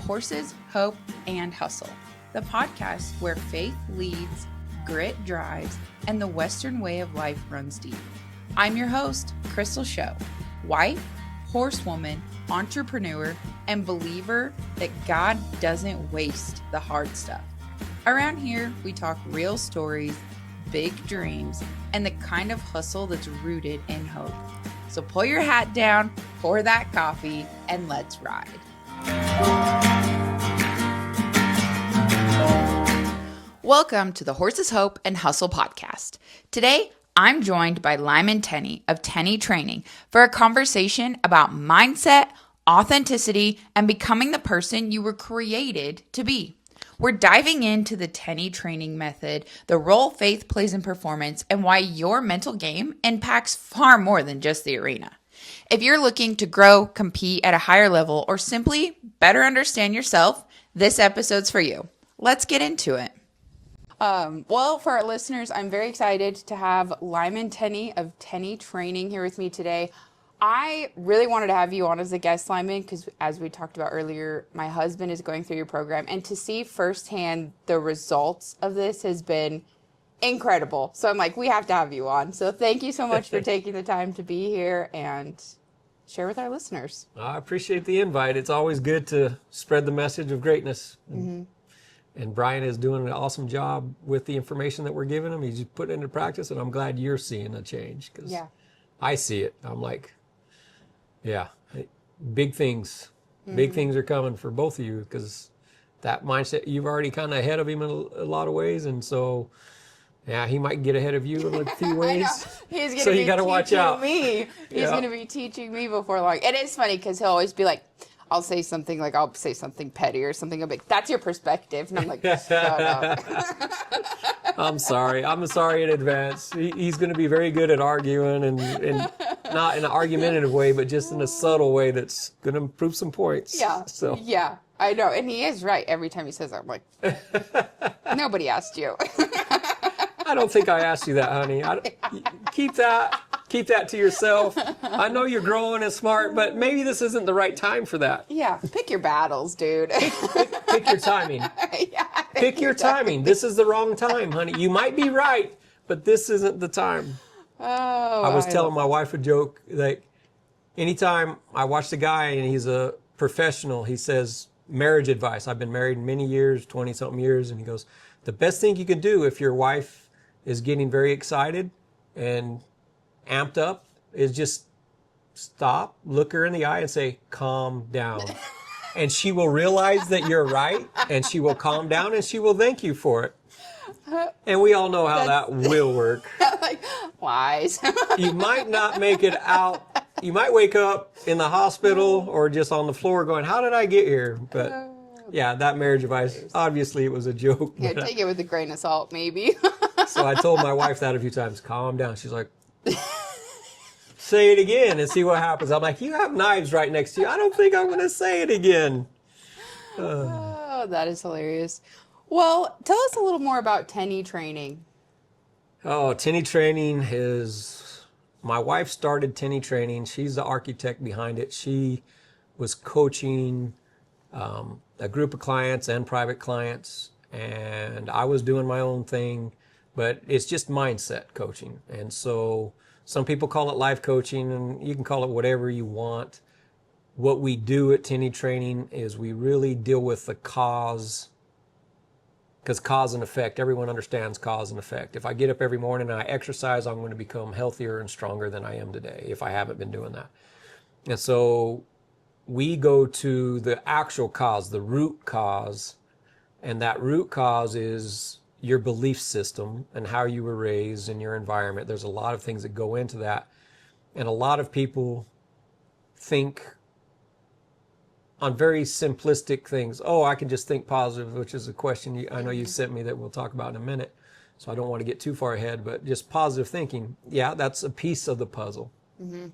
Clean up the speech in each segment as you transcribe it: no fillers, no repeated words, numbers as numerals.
Horses, Hope, and Hustle, the podcast where faith leads, grit drives, and the Western way of life runs deep. I'm your host, Crystal Show, wife, horsewoman, entrepreneur, and believer that God doesn't waste the hard stuff. Around here, we talk real stories, big dreams, and the kind of hustle that's rooted in hope. So pull your hat down, pour that coffee, and let's ride. Welcome to the Horses, Hope, and Hustle podcast. Today, I'm joined by Lyman Tenney of Tenney Training for a conversation about mindset, authenticity, and becoming the person you were created to be. We're diving into the Tenney Training method, the role faith plays in performance, and why your mental game impacts far more than just the arena. If you're looking to grow, compete at a higher level, or simply better understand yourself, this episode's for you. Let's get into it. Well, for our listeners, I'm very excited to have Lyman Tenney of Tenney Training here with me today. I really wanted to have you on as a guest, Lyman, because as we talked about earlier, my husband is going through your program, and to see firsthand the results of this has been incredible. So I'm like, we have to have you on. So thank you so much for taking the time to be here and share with our listeners. I appreciate the invite. It's always good to spread the message of greatness. Mm-hmm. And Brian is doing an awesome job with the information that we're giving him. He's putting it into practice, and I'm glad you're seeing a change because I see it. I'm like, yeah, big things. Big things are coming for both of you because that mindset, you've already kind of ahead of him in a lot of ways. And so, yeah, he might get ahead of you in a few ways. He's going so to you got to watch out. He's going to be teaching me before long. And it's funny because he'll always be like, I'll say something petty or something. I'll be like, that's your perspective. And I'm like, shut up. I'm sorry in advance. He's going to be very good at arguing and not in an argumentative way, but just in a subtle way that's going to prove some points. Yeah. So. Yeah, I know. And he is right every time he says that. I'm like, nobody asked you. I don't think I asked you that, honey. Keep that to yourself. I know you're growing and smart, but maybe this isn't the right time for that. Yeah, pick your battles, dude. Pick your timing. Pick your timing. This is the wrong time, honey. You might be right, but this isn't the time. Oh, I was telling my wife a joke, like, anytime I watch the guy and he's a professional, he says, marriage advice. I've been married many years, 20-something years, and he goes, the best thing you can do if your wife is getting very excited and amped up is just stop, look her in the eye and say, calm down. And she will realize that you're right, and she will calm down, and she will thank you for it. And we all know how that will work. Like, lies. You might not make it out. You might wake up in the hospital or just on the floor going, how did I get here? But yeah, that marriage advice, obviously it was a joke. Yeah, take it with a grain of salt, maybe. So I told my wife that a few times, calm down. She's like, say it again and see what happens. I'm like, you have knives right next to you. I don't think I'm going to say it again. Oh, that is hilarious. Well, tell us a little more about Tenney Training. Oh, Tenney Training is, my wife started Tenney Training. She's the architect behind it. She was coaching a group of clients and private clients, and I was doing my own thing, but it's just mindset coaching. And so some people call it life coaching, and you can call it whatever you want. What we do at Tenney Training is we really deal with the cause, because cause and effect, everyone understands cause and effect. If I get up every morning and I exercise, I'm going to become healthier and stronger than I am today if I haven't been doing that. And so we go to the actual cause, the root cause, and that root cause is your belief system and how you were raised in your environment. There's a lot of things that go into that. And a lot of people think on very simplistic things. Oh, I can just think positive, which is a question I know you sent me that we'll talk about in a minute. So I don't want to get too far ahead, but just positive thinking. Yeah, that's a piece of the puzzle. Mm-hmm.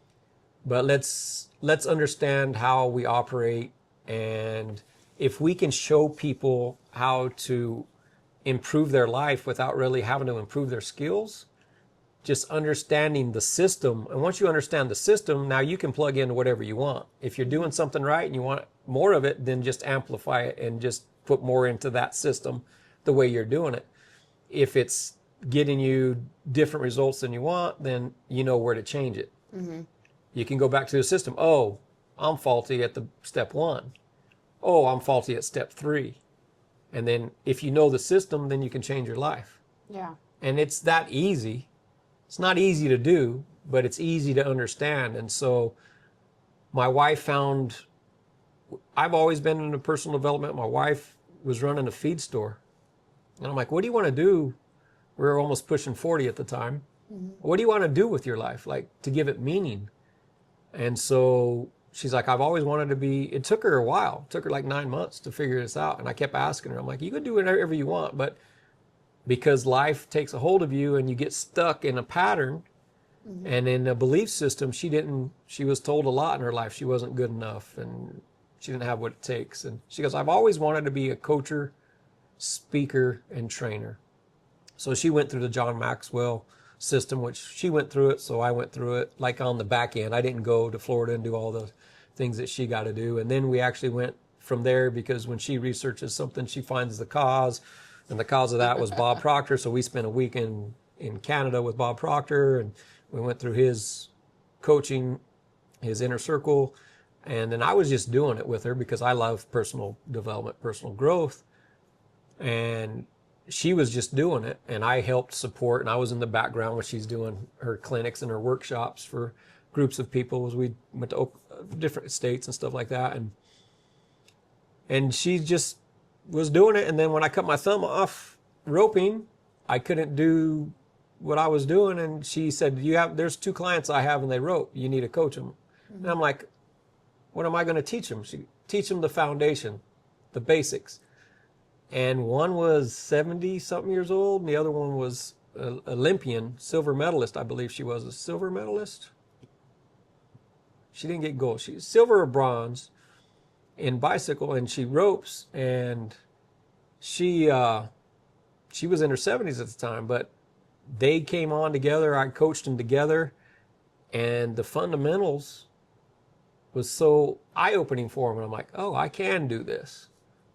But let's understand how we operate, and if we can show people how to improve their life without really having to improve their skills, just understanding the system. And once you understand the system, now you can plug in whatever you want. If you're doing something right and you want more of it, then just amplify it and just put more into that system the way you're doing it. If it's getting you different results than you want, then you know where to change it. You can go back to the system. Oh, I'm faulty at the step 1. Oh, I'm faulty at step 3. And then if you know the system, then you can change your life. Yeah. And it's that easy. It's not easy to do, but it's easy to understand. And so my wife found, I've always been into personal development. My wife was running a feed store. And I'm like, what do you want to do? We were almost pushing 40 at the time. What do you want to do with your life? Like, to give it meaning. And so she's like, I've always wanted to be, it took her a while. It took her like 9 months to figure this out. And I kept asking her, I'm like, you can do whatever you want, but because life takes a hold of you and you get stuck in a pattern and in a belief system, she was told a lot in her life. She wasn't good enough and she didn't have what it takes. And she goes, I've always wanted to be a coacher, speaker, and trainer. So she went through the John Maxwell system, which she went through it. So I went through it like on the back end. I didn't go to Florida and do all the things that she got to do. And then we actually went from there because when she researches something, she finds the cause. And the cause of that was Bob Proctor. So we spent a week in Canada with Bob Proctor, and we went through his coaching, his inner circle. And then I was just doing it with her because I love personal development, personal growth. And she was just doing it. And I helped support. And I was in the background when she's doing her clinics and her workshops for groups of people as we went to different states and stuff like that. And she just was doing it. And then when I cut my thumb off roping, I couldn't do what I was doing. And she said, there's 2 clients I have and they rope. You need to coach them. And I'm like, what am I going to teach them? She teach them the foundation, the basics. And one was 70 something years old. And the other one was an Olympian, silver medalist. I believe she was a silver medalist. She didn't get gold. She's silver or bronze in bicycle, and she ropes, and she was in her 70s at the time, but they came on together. I coached them together, and the fundamentals was so eye-opening for them. And I'm like, oh, I can do this.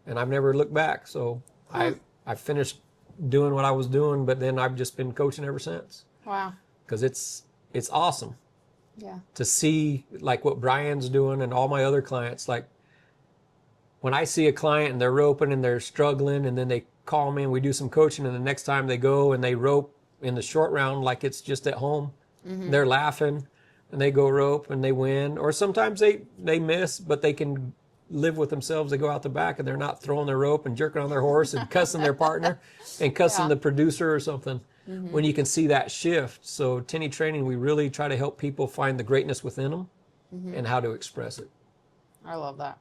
And I've never looked back. So I finished doing what I was doing, but then I've just been coaching ever since. Wow. Because it's awesome. Yeah. To see like what Brian's doing and all my other clients, like when I see a client and they're roping and they're struggling and then they call me and we do some coaching, and the next time they go and they rope in the short round like it's just at home, they're laughing and they go rope and they win. Or sometimes they miss, but they can live with themselves. They go out the back and they're not throwing their rope and jerking on their horse and cussing their partner and cussing the producer or something. When you can see that shift. So Tenney Training, we really try to help people find the greatness within them and how to express it. I love that.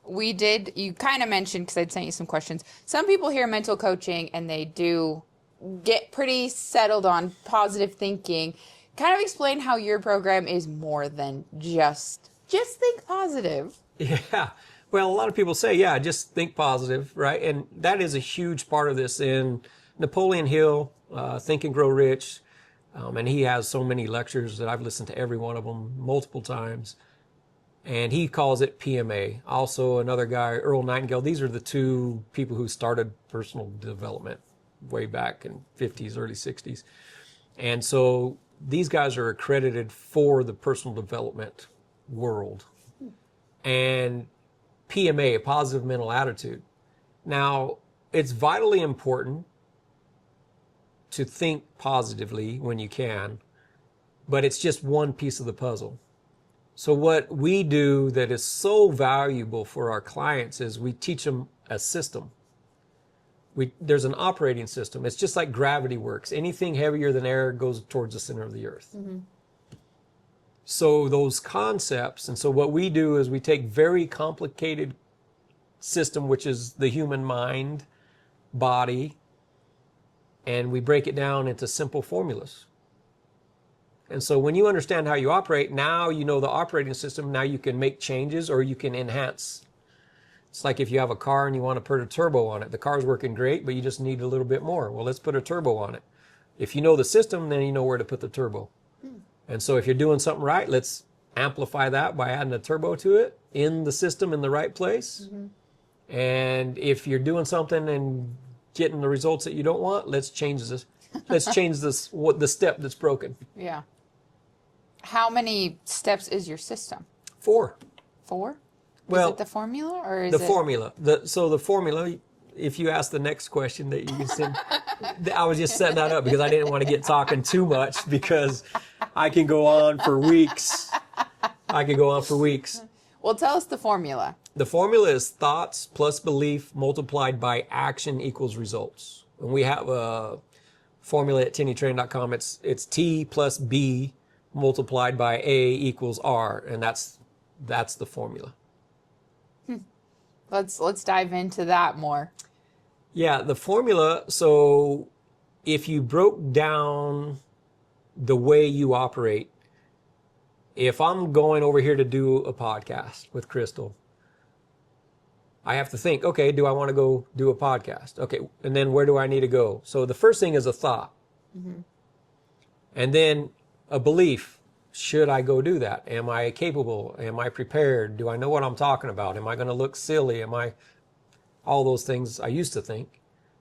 You kind of mentioned, because I'd sent you some questions, some people hear mental coaching and they do get pretty settled on positive thinking. Kind of explain how your program is more than just think positive. Yeah. Well, a lot of people say, yeah, just think positive, right? And that is a huge part of this. In Napoleon Hill, Think and Grow Rich, and he has so many lectures that I've listened to every one of them multiple times. And he calls it PMA. Also, another guy, Earl Nightingale. These are the 2 people who started personal development way back in 50s, early 60s. And so these guys are accredited for the personal development world. And PMA, a positive mental attitude. Now, it's vitally important to think positively when you can, but it's just one piece of the puzzle. So what we do that is so valuable for our clients is we teach them a system. There's an operating system. It's just like gravity works. Anything heavier than air goes towards the center of the earth. So those concepts, and so what we do is we take very complicated system, which is the human mind, body, and we break it down into simple formulas. And so when you understand how you operate, now you know the operating system, now you can make changes or you can enhance. It's like if you have a car and you want to put a turbo on it. The car's working great, but you just need a little bit more. Well, let's put a turbo on it. If you know the system, then you know where to put the turbo. And so if you're doing something right, let's amplify that by adding a turbo to it in the system in the right place. And if you're doing something and getting the results that you don't want, let's change this. Let's change this, what the step that's broken. Yeah. How many steps is your system? 4. 4? Well, is it the formula or is the it formula? So the formula, if you ask the next question that you can send, I was just setting that up because I didn't want to get talking too much because I can go on for weeks. Well, tell us the formula. The formula is thoughts plus belief multiplied by action equals results. And we have a formula at TenneyTraining.com. It's T plus B multiplied by A equals R, and that's the formula. Let's dive into that more. Yeah, the formula, so if you broke down the way you operate, if I'm going over here to do a podcast with Crystal, I have to think, okay, do I want to go do a podcast? Okay, and then where do I need to go? So the first thing is a thought. And then a belief. Should I go do that? Am I capable? Am I prepared? Do I know what I'm talking about? Am I going to look silly? All those things I used to think.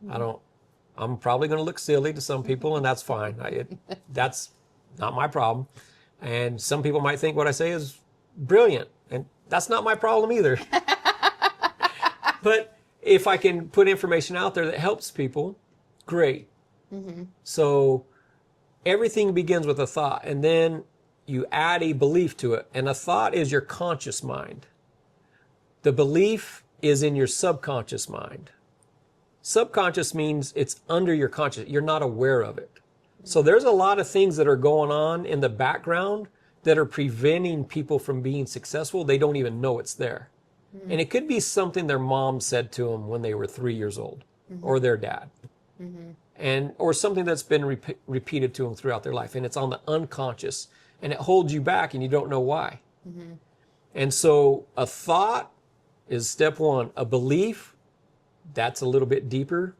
I'm probably going to look silly to some people, and that's fine. That's not my problem. And some people might think what I say is brilliant, and that's not my problem either. But if I can put information out there that helps people, great. So everything begins with a thought, and then you add a belief to it. And a thought is your conscious mind. The belief is in your subconscious mind. Subconscious means it's under your conscious. You're not aware of it. So there's a lot of things that are going on in the background that are preventing people from being successful. They don't even know it's there. And it could be something their mom said to them when they were 3 years old, or their dad. Or something that's been repeated to them throughout their life. And it's on the unconscious. And it holds you back and you don't know why. And so a thought is step one. A belief, that's a little bit deeper.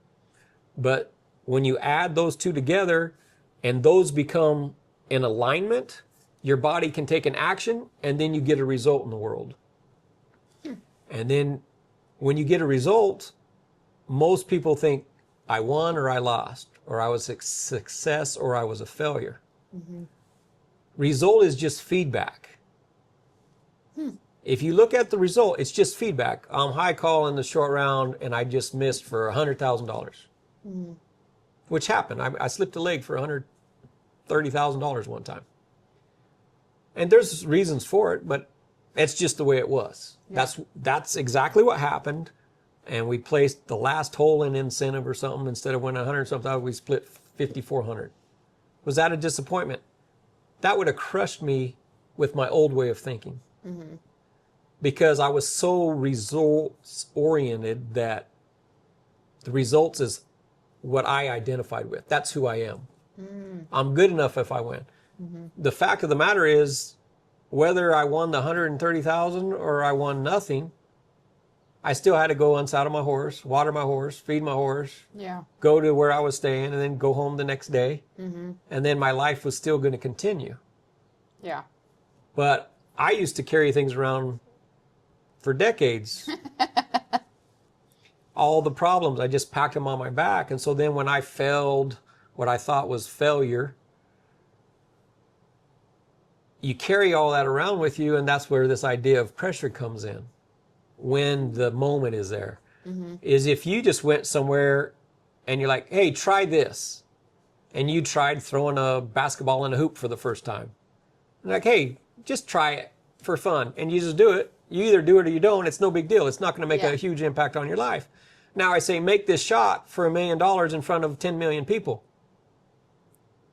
But when you add those two together and those become in alignment, your body can take an action and then you get a result in the world. And then when you get a result, most people think I won or I lost, or I was a success or I was a failure. Result is just feedback. If you look at the result, it's just feedback. I'm high call in the short round and I just missed for $100,000, which happened. I slipped a leg for $130,000 one time. And there's reasons for it, but it's just the way it was. Yeah. That's exactly what happened. And we placed the last hole in incentive or something. Instead of winning 100 something, we split 5,400. Was that a disappointment? That would have crushed me with my old way of thinking. Because I was so results oriented that the results is what I identified with. That's who I am. I'm good enough if I win. The fact of the matter is, whether I won the 130,000 or I won nothing, I still had to go unsaddle my horse, water my horse, feed my horse, go to where I was staying, and then go home the next day. And then my life was still going to continue. Yeah. But I used to carry things around for decades. All the problems, I just packed them on my back. And so then when I failed what I thought was failure, you carry all that around with you, and that's where this idea of pressure comes in. When the moment is there, is if you just went somewhere and you're like, hey, try this. And you tried throwing a basketball in a hoop for the first time. And like, hey, just try it for fun. And you just do it. You either do it or you don't. It's no big deal. It's not going to make a huge impact on your life. Now I say, make this shot for $1 million in front of 10 million people.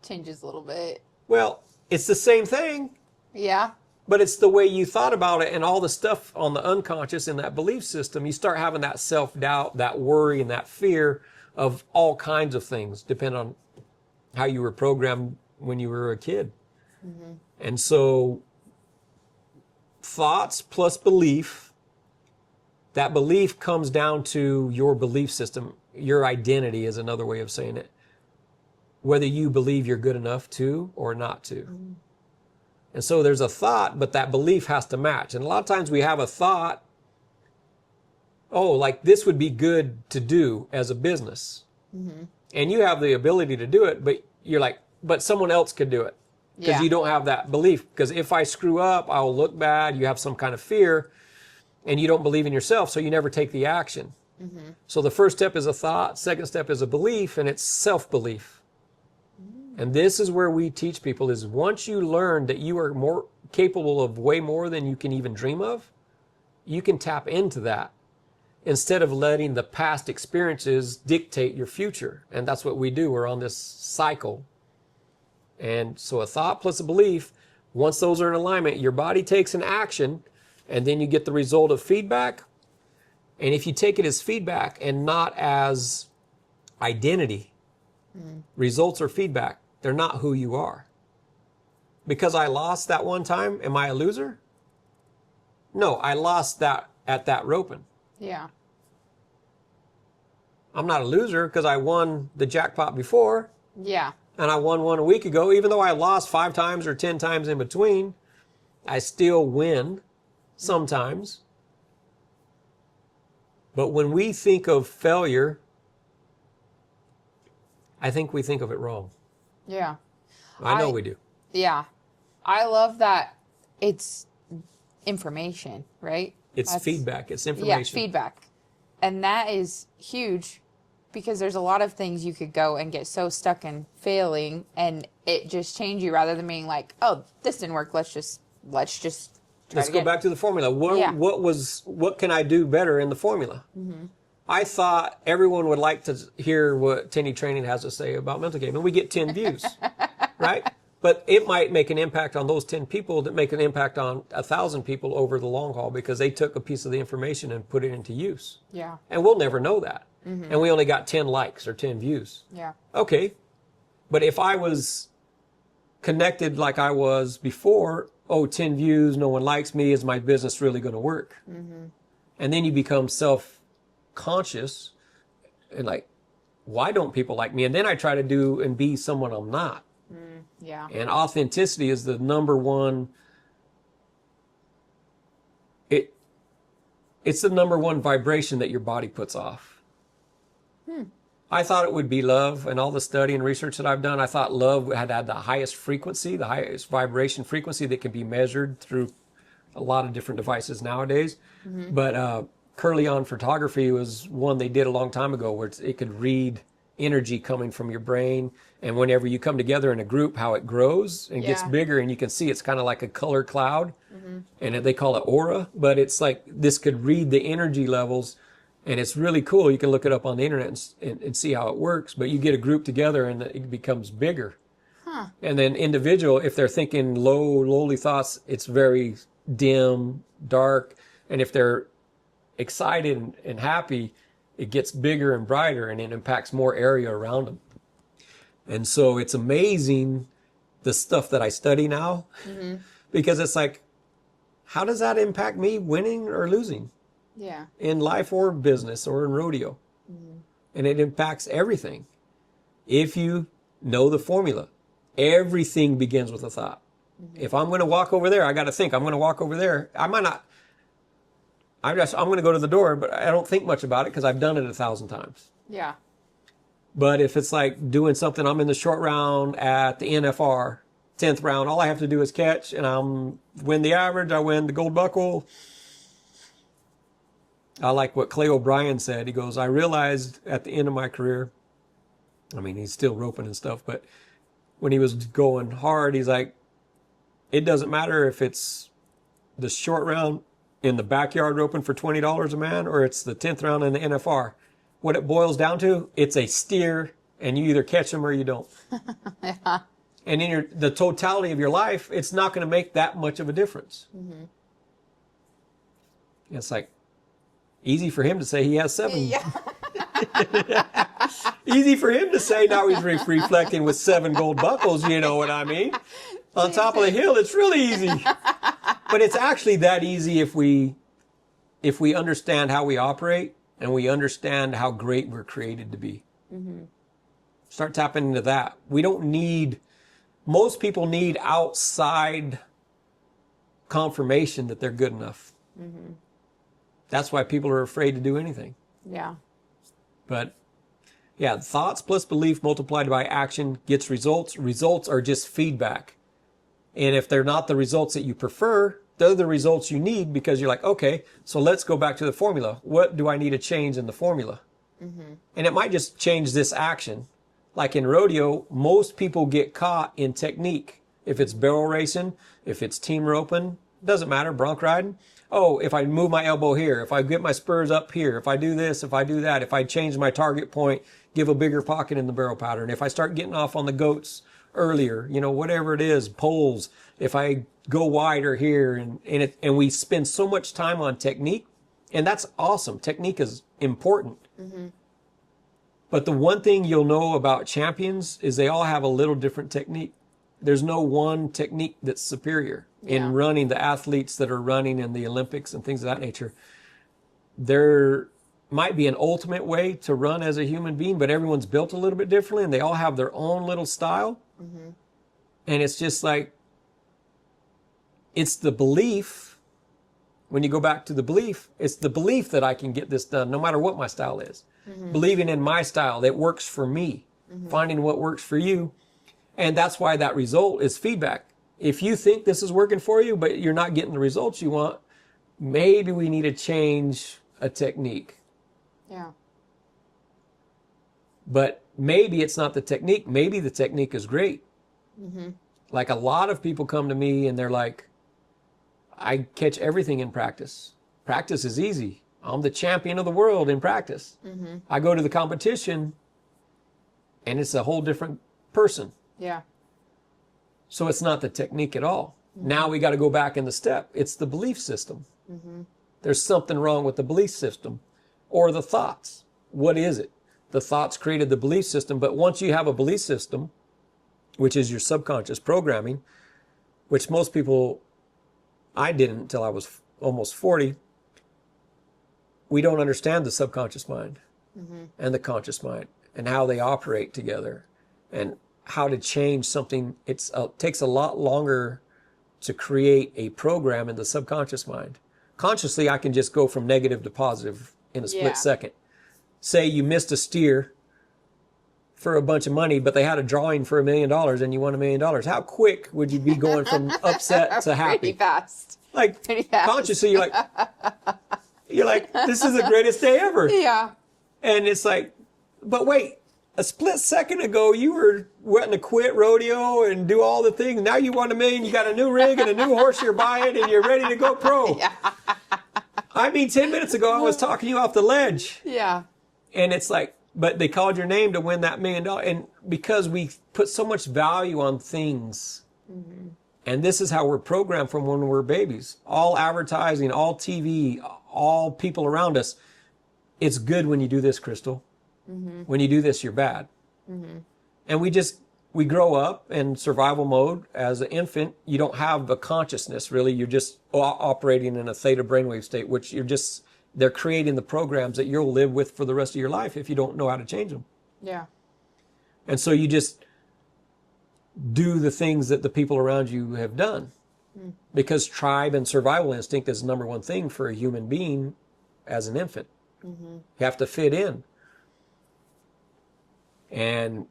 Changes a little bit. Well, it's the same thing. Yeah. But it's the way you thought about it and all the stuff on the unconscious in that belief system. You start having that self-doubt, that worry, and that fear of all kinds of things, depending on how you were programmed when you were a kid. And so thoughts plus belief, that belief comes down to your belief system. Your identity is another way of saying it. whether you believe you're good enough to or not to. And so there's a thought, but that belief has to match. And a lot of times we have a thought, oh, like this would be good to do as a business. And you have the ability to do it, but you're like, but someone else could do it. Because you don't have that belief. Because if I screw up, I'll look bad. You have some kind of fear, and you don't believe in yourself, so you never take the action. So the first step is a thought, second step is a belief, and it's self-belief. And this is where we teach people is once you learn that you are more capable of way more than you can even dream of, you can tap into that instead of letting the past experiences dictate your future. And that's what we do. We're on this cycle. And so a thought plus a belief, once those are in alignment, your body takes an action, and then you get the result of feedback. And if you take it as feedback and not as identity, results are feedback. They're not who you are. Because I lost that one time, am I a loser? No, I lost that at that roping. Yeah. I'm not a loser because I won the jackpot before. Yeah. And I won one a week ago. Even though I lost 5 times or 10 times in between, I still win sometimes. But when we think of failure, I think we think of it wrong. Yeah. I know we do. Yeah. I love that it's information, right? It's feedback. It's information. Yeah, feedback. And that is huge because there's a lot of things you could go and get so stuck in failing and it just change you rather than being like, oh, this didn't work. Let's just Let's go back to the formula. What can I do better in the formula? I thought everyone would like to hear what Tenney Training has to say about mental game, and we get 10 views, right? But it might make an impact on those 10 people that make an impact on 1,000 people over the long haul because they took a piece of the information and put it into use. Yeah. And we'll never know that. And we only got 10 likes or 10 views. Yeah. Okay. But if I was connected like I was before, 10 views, no one likes me, is my business really going to work? And then you become self-conscious and like, why don't people like me? And then I try to do and be someone I'm not. Yeah. And authenticity is the number one. It's the number one vibration that your body puts off. I thought it would be love, and all the study and research that I've done, I thought love had the highest frequency, the highest vibration frequency that can be measured through a lot of different devices nowadays. But Curleon photography was one they did a long time ago where it could read energy coming from your brain, and whenever you come together in a group, how it grows and gets bigger, and you can see it's kind of like a color cloud, and they call it aura, but it's like this could read the energy levels, and it's really cool. You can look it up on the internet and see how it works, but you get a group together and it becomes bigger. And then individual, if they're thinking lowly thoughts, it's very dim, dark, and if they're excited and happy, it gets bigger and brighter, and it impacts more area around them. And so it's amazing the stuff that I study now, because it's like, how does that impact me winning or losing? Yeah. In life or business or in rodeo? And it impacts everything. If you know the formula, everything begins with a thought. If I'm going to walk over there, I got to think I'm going to walk over there. I might not. I'm going to go to the door, but I don't think much about it because I've done it 1,000 times. Yeah. But if it's like doing something, I'm in the short round at the NFR, 10th round, all I have to do is catch, and I'm win the average, I win the gold buckle. I like what Clay O'Brien said. He goes, I realized at the end of my career, I mean, he's still roping and stuff, but when he was going hard, he's like, it doesn't matter if it's the short round in the backyard roping for $20 a man, or it's the 10th round in the NFR. What it boils down to, it's a steer, and you either catch them or you don't. Yeah. And in the totality of your life, it's not going to make that much of a difference. It's like, easy for him to say he has 7. Yeah. Easy for him to say now he's reflecting with 7 gold buckles, you know what I mean? On top of the hill, it's really easy. But it's actually that easy if we understand how we operate and we understand how great we're created to be. Start tapping into that. Most people need outside confirmation that they're good enough. That's why people are afraid to do anything. Yeah. But yeah, thoughts plus belief multiplied by action gets results. Results are just feedback. And if they're not the results that you prefer, they're the results you need, because you're like, okay, so let's go back to the formula. What do I need to change in the formula? And it might just change this action. Like in rodeo, most people get caught in technique. If it's barrel racing, if it's team roping, doesn't matter, bronc riding. Oh, if I move my elbow here, if I get my spurs up here, if I do this, if I do that, if I change my target point, give a bigger pocket in the barrel pattern, if I start getting off on the goats earlier, whatever it is, poles, if I go wider here, and we spend so much time on technique, and that's awesome. Technique is important. But the one thing you'll know about champions is they all have a little different technique. There's no one technique that's superior. In running, the athletes that are running in the Olympics and things of that nature, there might be an ultimate way to run as a human being, but everyone's built a little bit differently, and they all have their own little style. And it's just like, it's the belief. When you go back to the belief, it's the belief that I can get this done no matter what my style is. Believing in my style that works for me, finding what works for you. And that's why that result is feedback. If you think this is working for you, but you're not getting the results you want, maybe we need to change a technique. Yeah. But maybe it's not the technique. Maybe the technique is great. Like a lot of people come to me and they're like, I catch everything in practice. Practice is easy. I'm the champion of the world in practice. I go to the competition and it's a whole different person. Yeah. So it's not the technique at all. Now we got to go back in the step. It's the belief system. There's something wrong with the belief system or the thoughts. What is it? The thoughts created the belief system. But once you have a belief system, which is your subconscious programming, which most people, I didn't until I was almost 40, we don't understand the subconscious mind and the conscious mind and how they operate together and how to change something. It takes a lot longer to create a program in the subconscious mind. Consciously, I can just go from negative to positive in a split second. Say you missed a steer for a bunch of money, but they had a drawing for $1 million and you won $1 million. How quick would you be going from upset to happy? Pretty fast. Like, Pretty fast. Consciously, you're like, this is the greatest day ever. Yeah. And it's like, but wait, a split second ago, you were wanting to quit rodeo and do all the things. Now you won $1 million, you got a new rig and a new horse you're buying and you're ready to go pro. Yeah. I mean, 10 minutes ago, I was talking you off the ledge. Yeah. And it's like, but they called your name to win that $1 million. And because we put so much value on things, and this is how we're programmed from when we're babies. All advertising, all TV, all people around us. It's good when you do this, Crystal. When you do this, you're bad. And we grow up in survival mode. As an infant, you don't have a consciousness, really. You're just operating in a theta brainwave state, which they're creating the programs that you'll live with for the rest of your life if you don't know how to change them. Yeah. And so you just do the things that the people around you have done. Because tribe and survival instinct is the number one thing for a human being as an infant. You have to fit in. And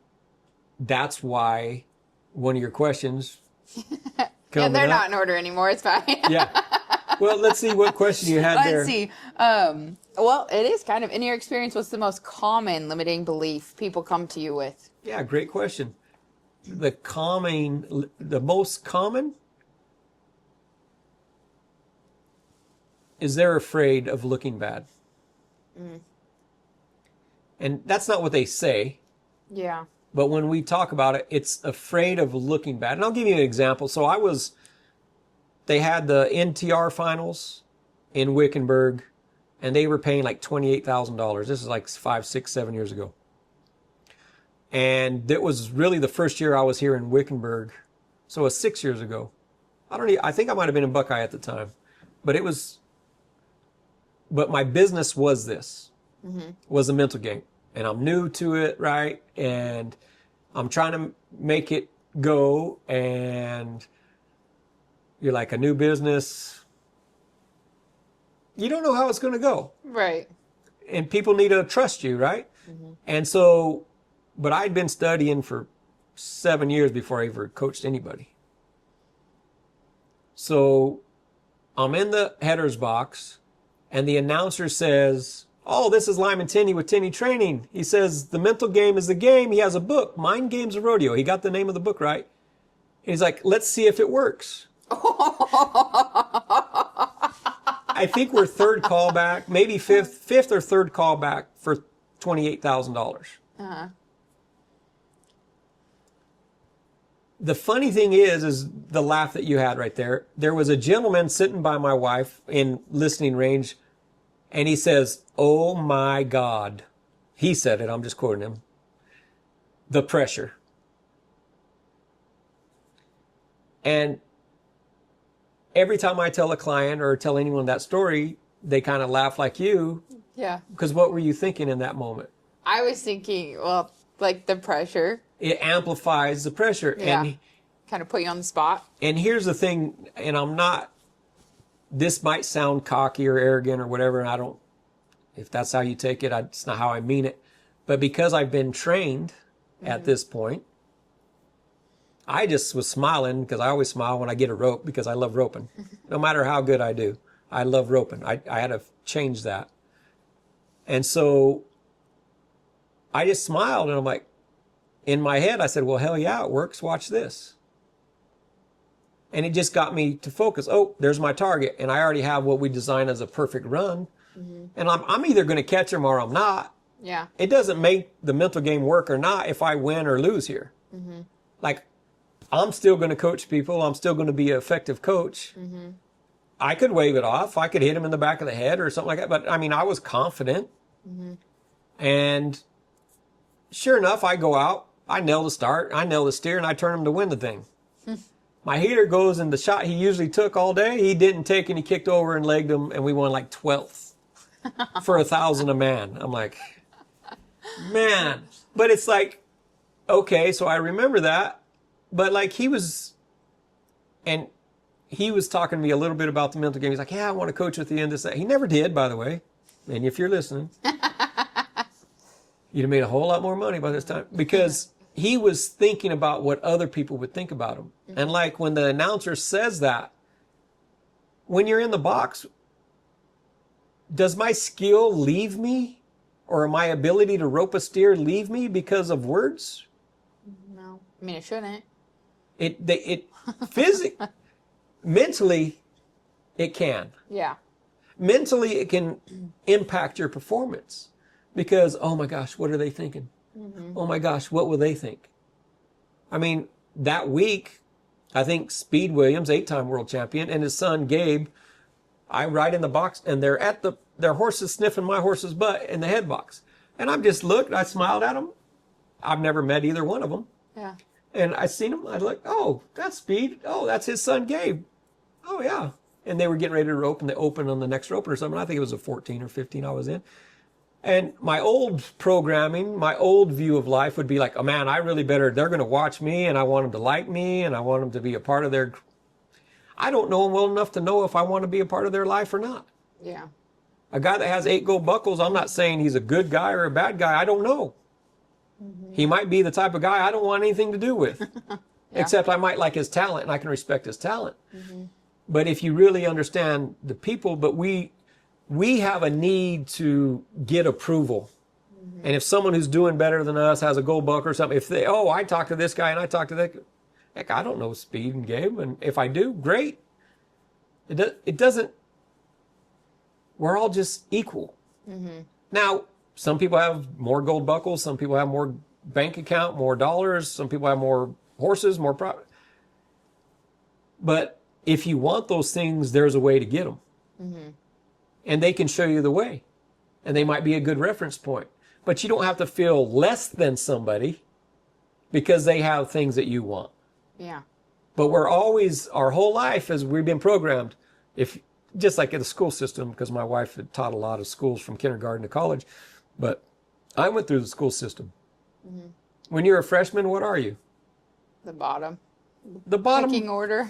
that's why one of your questions Yeah, they're not in order anymore. It's fine. Yeah. Well, let's see what question you had there. Let's see. Well, it is kind of, in your experience, what's the most common limiting belief people come to you with? Yeah, great question. The most common is they're afraid of looking bad. And that's not what they say. Yeah. But when we talk about it, it's afraid of looking bad. And I'll give you an example. So they had the NTR finals in Wickenburg, and they were paying like $28,000. This is like 5, 6, 7 years ago. And it was really the first year I was here in Wickenburg. So it was 6 years ago. I think I might have been in Buckeye at the time. But my business was this, was a mental game. And I'm new to it, right? And I'm trying to make it go, and you're like a new business. You don't know how it's going to go. Right. And people need to trust you, right? And so, but I'd been studying for 7 years before I ever coached anybody. So I'm in the headers box, and the announcer says, "Oh, this is Lyman Tenney with Tenney Training." He says, "The mental game is the game." He has a book, Mind Games of Rodeo. He got the name of the book right. He's like, "Let's see if it works." I think we're third callback, maybe fifth or third callback for $28,000. Uh-huh. The funny thing is the laugh that you had right there. There was a gentleman sitting by my wife in listening range, and he says, "Oh my God." He said it, I'm just quoting him. "The pressure." And every time I tell a client or tell anyone that story, they kind of laugh like you. Yeah. Because what were you thinking in that moment? I was thinking, well, like the pressure. It amplifies the pressure. Yeah. And Kind of put you on the spot. And here's the thing, and this might sound cocky or arrogant or whatever, and if that's how you take it, it's not how I mean it. But because I've been trained at this point, I just was smiling, because I always smile when I get a rope, because I love roping. No matter how good I do, I love roping. I had to change that. And so I just smiled, and I'm like, in my head, I said, "Well, hell yeah, it works. Watch this." And it just got me to focus. Oh, there's my target. And I already have what we designed as a perfect run. And I'm either going to catch him or I'm not. Yeah. It doesn't make the mental game work or not if I win or lose here. Like, I'm still going to coach people. I'm still going to be an effective coach. I could wave it off. I could hit him in the back of the head or something like that. But I mean, I was confident. And sure enough, I go out. I nail the start. I nail the steer, and I turn him to win the thing. My heater goes, and the shot he usually took all day, he didn't take, and he kicked over and legged him, and we won like 12th for 1,000 a man. I'm like, man. But it's like, okay, so I remember that. But like he was talking to me a little bit about the mental game. He's like, "Yeah, I want to coach with you in this." He never did, by the way. And if you're listening, you'd have made a whole lot more money by this time, because he was thinking about what other people would think about him. And like when the announcer says that, when you're in the box, does my skill leave me, or my ability to rope a steer leave me because of words? No. I mean, it shouldn't. It physically, mentally, it can. Yeah. Mentally, it can impact your performance, because, oh my gosh, what are they thinking? Oh my gosh, what will they think? I mean, that week, I think Speed Williams, 8-time world champion, and his son Gabe, I ride in the box, and they're at their horses sniffing my horse's butt in the head box. And I just looked, I smiled at them. I've never met either one of them. Yeah. And I seen him, I looked, oh, that's Speed. Oh, that's his son Gabe. Oh, yeah. And they were getting ready to rope, and they opened on the next rope or something. I think it was a 14 or 15 I was in. And my old programming, my old view of life would be like, oh man, they're going to watch me, and I want them to like me, and I want them to be a part of their, I don't know them well enough to know if I want to be a part of their life or not. Yeah. A guy that has 8 gold buckles, I'm not saying he's a good guy or a bad guy. I don't know. He might be the type of guy I don't want anything to do with, except I might like his talent, and I can respect his talent. But if you really understand the people, but we have a need to get approval. And if someone who's doing better than us has a gold buckle or something, I talked to this guy and I talked to that, heck, I don't know Speed and Gabe. And if I do, great. It doesn't, we're all just equal. Now, some people have more gold buckles. Some people have more bank account, more dollars. Some people have more horses, more profit. But if you want those things, there's a way to get them. And they can show you the way. And they might be a good reference point. But you don't have to feel less than somebody because they have things that you want. Yeah. But we're always, our whole life, as we've been programmed, just like in the school system, because my wife had taught a lot of schools from kindergarten to college, but I went through the school system. When you're a freshman, what are you? The bottom. The bottom. Picking order.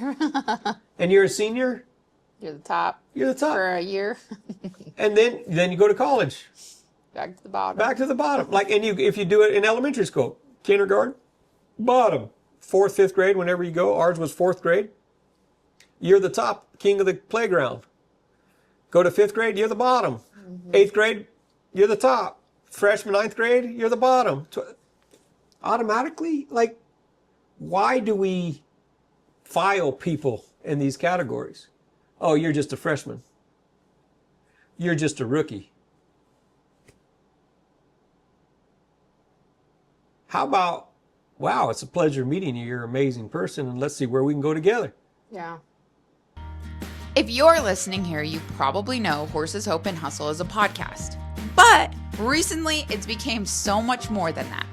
And you're a senior? You're the top. You're the top. For a year. And then you go to college. Back to the bottom. Back to the bottom. If you do it in elementary school, kindergarten, bottom. 4th, 5th grade, whenever you go. Ours was 4th grade. You're the top, king of the playground. Go to 5th grade, you're the bottom. 8th grade, you're the top. Freshman, 9th grade, you're the bottom. Automatically, why do we file people in these categories? Oh, you're just a freshman. You're just a rookie. How about, wow, it's a pleasure meeting you. You're an amazing person, and let's see where we can go together. Yeah. If you're listening here, you probably know Horses, Hope, and Hustle is a podcast. But recently, it's become so much more than that.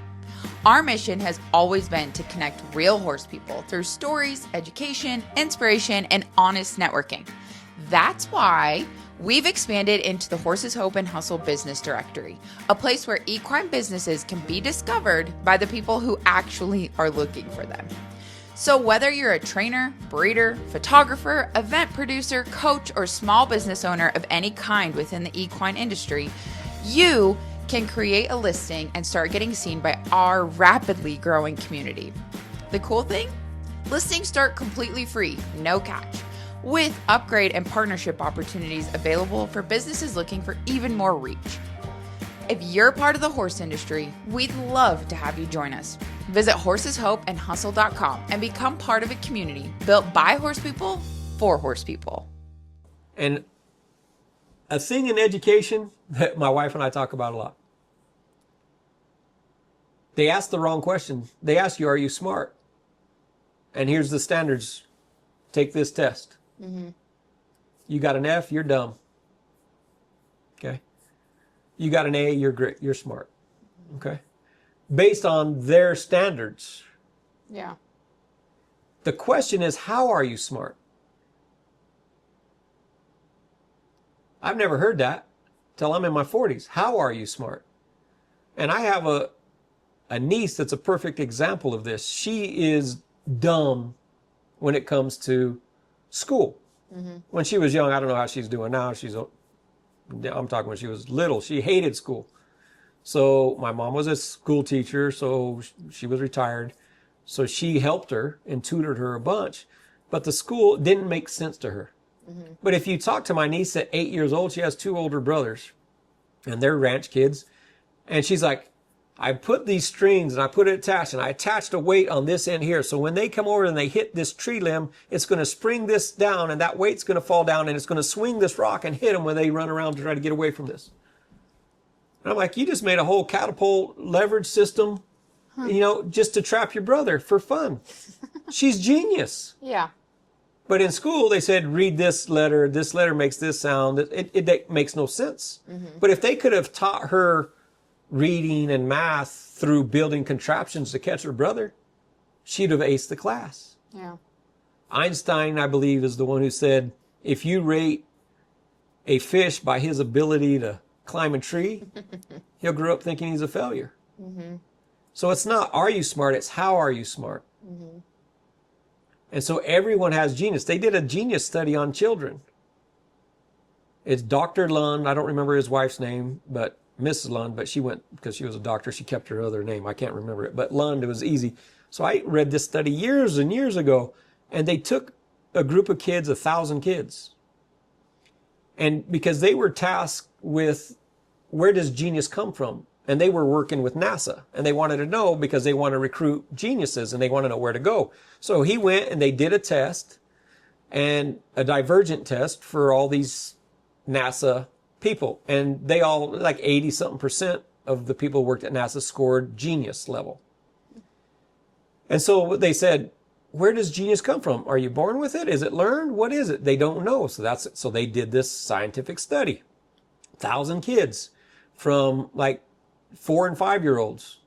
Our mission has always been to connect real horse people through stories, education, inspiration, and honest networking. That's why we've expanded into the Horses, Hope, and Hustle Business Directory, a place where equine businesses can be discovered by the people who actually are looking for them. So whether you're a trainer, breeder, photographer, event producer, coach, or small business owner of any kind within the equine industry, you can create a listing and start getting seen by our rapidly growing community. The cool thing? Listings start completely free, no catch, with upgrade and partnership opportunities available for businesses looking for even more reach. If you're part of the horse industry, we'd love to have you join us. Visit horseshopeandhustle.com and become part of a community built by horse people for horse people. And a thing in education that my wife and I talk about a lot. They ask the wrong question. They ask you, are you smart? And here's the standards. Take this test. Mm-hmm. You got an F, you're dumb. Okay. You got an A, you're great, you're smart. Okay. Based on their standards. Yeah. The question is, how are you smart? I've never heard that till I'm in my 40s. How are you smart? And I have a niece that's a perfect example of this. She is dumb when it comes to school. Mm-hmm. When she was young, I don't know how she's doing now. I'm talking when she was little. She hated school. So my mom was a school teacher, so she was retired. So she helped her and tutored her a bunch. But the school didn't make sense to her. Mm-hmm. But if you talk to my niece at 8 years old, she has 2 older brothers. And they're ranch kids. And she's like, I put these strings and I put it attached and I attached a weight on this end here. So when they come over and they hit this tree limb, it's going to spring this down and that weight's going to fall down and it's going to swing this rock and hit them when they run around to try to get away from this. And I'm like, you just made a whole catapult leverage system, just to trap your brother for fun. She's genius. Yeah. But in school, they said, read this letter makes this sound. It makes no sense. Mm-hmm. But if they could have taught her reading and math through building contraptions to catch her brother, she'd have aced the class. Yeah. Einstein, I believe, is the one who said, if you rate a fish by his ability to climb a tree, he'll grow up thinking he's a failure. Mm-hmm. So it's not, are you smart? It's how are you smart? Mm-hmm. And so everyone has genius. They did a genius study on children. It's Dr. Lund. I don't remember his wife's name, but Mrs. Lund, but she went, because she was a doctor, she kept her other name. I can't remember it. But Lund, it was easy. So I read this study years and years ago, and they took a group of kids, 1,000 kids. And because they were tasked with, where does genius come from? And they were working with NASA. And they wanted to know, because they want to recruit geniuses, and they want to know where to go. So he went and they did a test, and a divergent test for all these NASA people. And they all, like 80-something% of the people who worked at NASA scored genius level. And so they said, where does genius come from? Are you born with it? Is it learned? What is it? They don't know. So they did this scientific study. 1,000 kids from like 4 and 5-year-olds.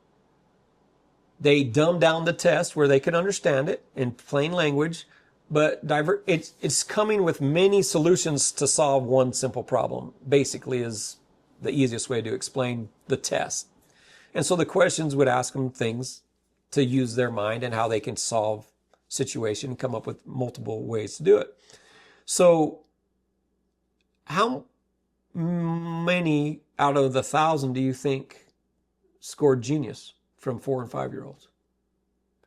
They dumbed down the test where they could understand it in plain language, but it's coming with many solutions to solve one simple problem, basically, is the easiest way to explain the test. And so the questions would ask them things to use their mind and how they can solve situation and come up with multiple ways to do it. So how many out of the 1,000 do you think scored genius from 4 and 5-year-olds?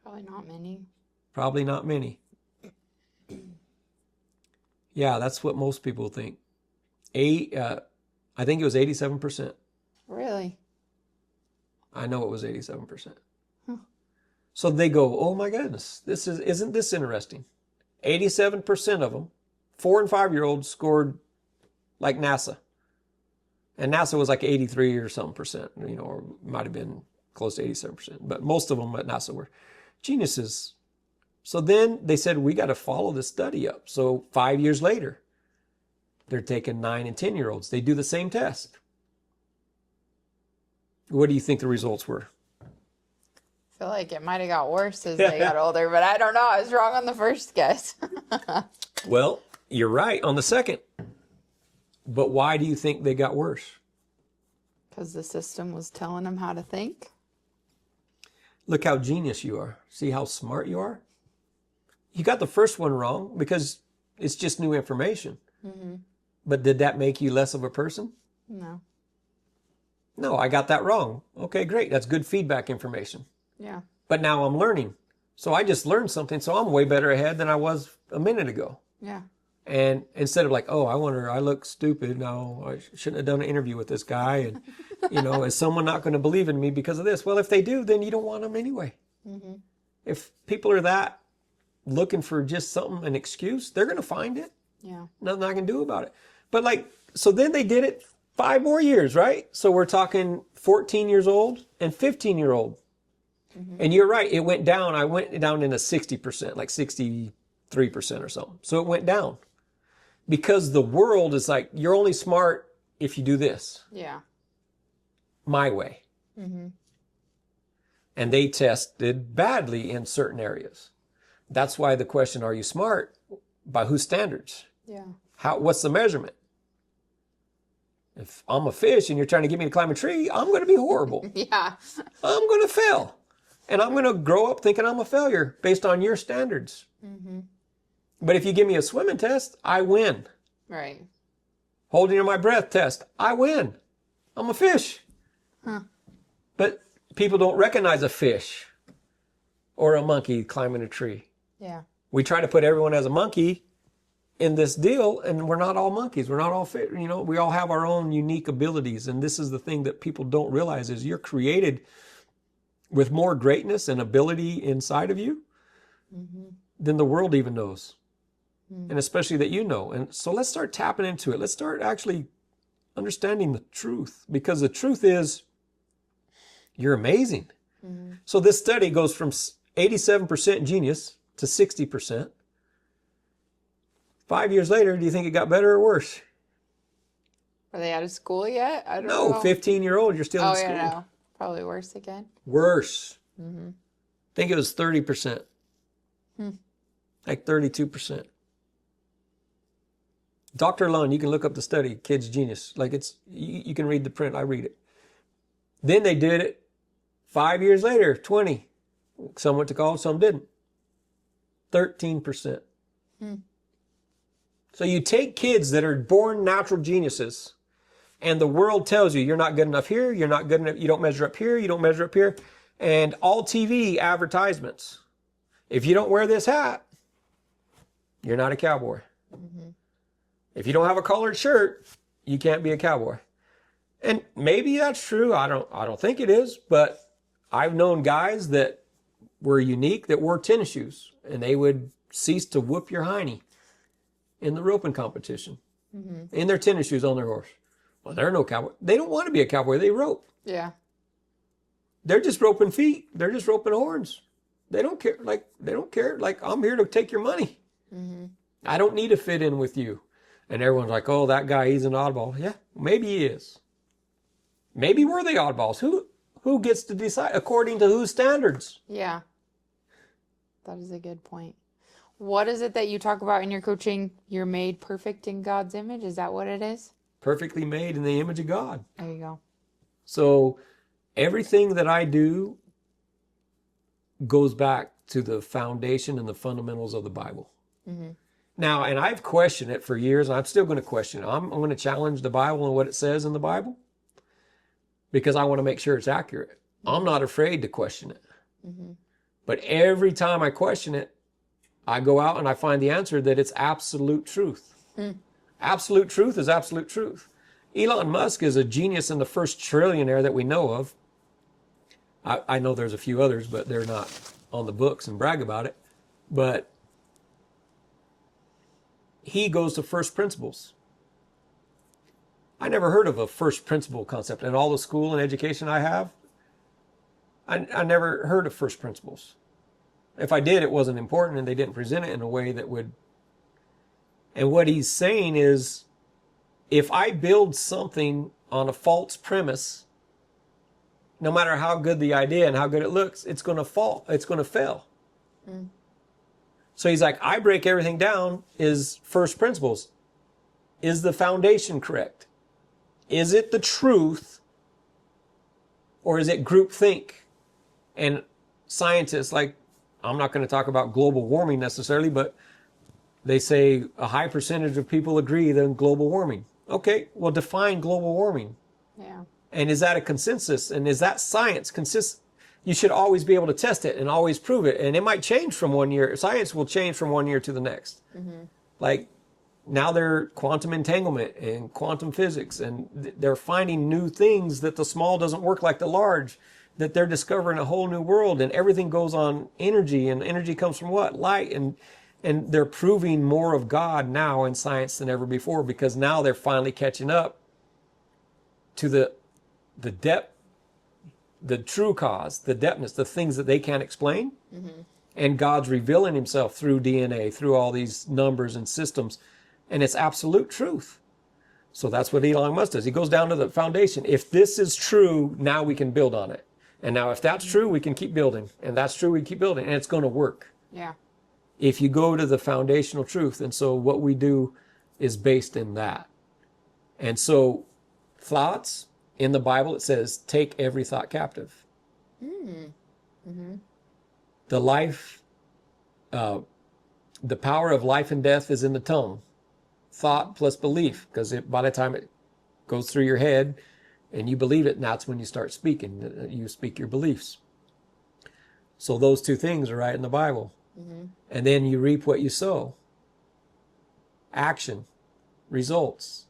Probably not many. Probably not many. Yeah, that's what most people think. I think it was 87%. Really? I know it was 87%. So they go, oh my goodness, isn't this interesting? 87% of them, 4 and 5-year-olds scored like NASA. And NASA was like 83 or something percent, or might have been close to 87%. But most of them at NASA were geniuses. So then they said, we got to follow this study up. So 5 years later, they're taking 9 and 10-year-olds. They do the same test. What do you think the results were? I feel like it might have got worse as they got older, but I don't know. I was wrong on the first guess. Well, you're right on the second. But why do you think they got worse? Because the system was telling them how to think. Look how genius you are. See how smart you are? You got the first one wrong because it's just new information. Mm-hmm. But did that make you less of a person? No. No, I got that wrong. Okay, great. That's good feedback information. Yeah. But now I'm learning. So I just learned something. So I'm way better ahead than I was a minute ago. Yeah. And instead of like, oh, I look stupid. No, I shouldn't have done an interview with this guy. And, is someone not going to believe in me because of this? Well, if they do, then you don't want them anyway. Mm-hmm. If people are that looking for just something, an excuse, they're going to find it. Yeah. Nothing I can do about it. But so then they did it 5 more years, right? So we're talking 14 years old and 15-year-old. Mm-hmm. And you're right. It went down. I went down in a 60%, like 63% or something. So it went down because the world is like, you're only smart if you do this. Yeah. My way. Mm-hmm. And they tested badly in certain areas. That's why the question, are you smart? By whose standards? Yeah. What's the measurement? If I'm a fish and you're trying to get me to climb a tree, I'm going to be horrible. Yeah. I'm going to fail. And I'm going to grow up thinking I'm a failure based on your standards. Mm-hmm. But if you give me a swimming test, I win. Right. Holding in my breath test, I win. I'm a fish. Huh. But people don't recognize a fish or a monkey climbing a tree. Yeah. We try to put everyone as a monkey in this deal, and we're not all monkeys. We're not all fit. We all have our own unique abilities. And this is the thing that people don't realize is you're created with more greatness and ability inside of you than the world even knows. And especially that you know. And so let's start tapping into it. Let's start actually understanding the truth, because the truth is you're amazing. So this study goes from 87% genius to 60%. 5 years later, do you think it got better or worse? Are they out of school yet? I don't No, know. 15-year-old, you're still in school. Yeah, no. Probably worse again. Worse. I think it was 30%. Like 32%. Dr. Lund, you can look up the study, Kids Genius. You can read the print, I read it. Then they did it 5 years later, 20. Some went to college, some didn't. 13%. So you take kids that are born natural geniuses, and the world tells you you're not good enough here, you're not good enough, you don't measure up here, you don't measure up here, and all TV advertisements. If you don't wear this hat, you're not a cowboy. If you don't have a collared shirt, you can't be a cowboy. And maybe that's true. I don't think it is, but I've known guys that were unique that wore tennis shoes, and they would cease to whoop your hiney in the roping competition in their tennis shoes on their horse. Well, they're no cowboy. They don't want to be a cowboy. They rope. Yeah. They're just roping feet. They're just roping horns. They don't care. Like, I'm here to take your money. I don't need to fit in with you. And everyone's like, oh, that guy, he's an oddball. Yeah, maybe he is. Maybe we're the oddballs. Who gets to decide? According to whose standards? Yeah. That is a good point. What is it that you talk about in your coaching? You're made perfect in God's image? Is that what it is? Perfectly made in the image of God. There you go. So everything that I do, goes back to the foundation and the fundamentals of the Bible. Now, and I've questioned it for years, and I'm still going to question it. I'm going to challenge the Bible and what it says in the Bible because I want to make sure it's accurate. I'm not afraid to question it. But every time I question it, I go out and I find the answer that it's absolute truth. Absolute truth is absolute truth. Elon Musk is a genius and the first trillionaire that we know of. I know there's a few others, but they're not on the books and brag about it. But he goes to first principles. I never heard of a first principle concept. In all the school and education I have, I never heard of first principles. If I did, it wasn't important and they didn't present it in a way that would. And what he's saying is, if I build something on a false premise, no matter how good the idea and how good it looks, it's going to fall. It's going to fail. So he's like, I break everything down is first principles. Is the foundation correct? Is it the truth? Or is it groupthink? And scientists, like, I'm not going to talk about global warming necessarily, but they say a high percentage of people agree that global warming. Okay, well, define global warming. Yeah. And is that a consensus? And is that science? You should always be able to test it and always prove it. And it might change from one year. Science will change from one year to the next. Like now they're quantum entanglement and quantum physics, and they're finding new things that the small doesn't work like the large, that they're discovering a whole new world, and everything goes on energy, and energy comes from what? Light. And they're proving more of God now in science than ever before, because now they're finally catching up to the depth, the true cause, the depthness, the things that they can't explain. And God's revealing himself through DNA, through all these numbers and systems, and it's absolute truth. So that's what Elon Musk does. He goes down to the foundation. If this is true, now we can build on it. And now if that's true, we can keep building. And that's true, we keep building. And it's going to work. Yeah. If you go to the foundational truth. And so what we do is based in that. And so thoughts, in the Bible, it says, take every thought captive. The life, the power of life and death is in the tongue. Thought plus belief, because by the time it goes through your head and you believe it, and that's when you start speaking. You speak your beliefs. So those two things are right in the Bible. And then you reap what you sow. Action, results.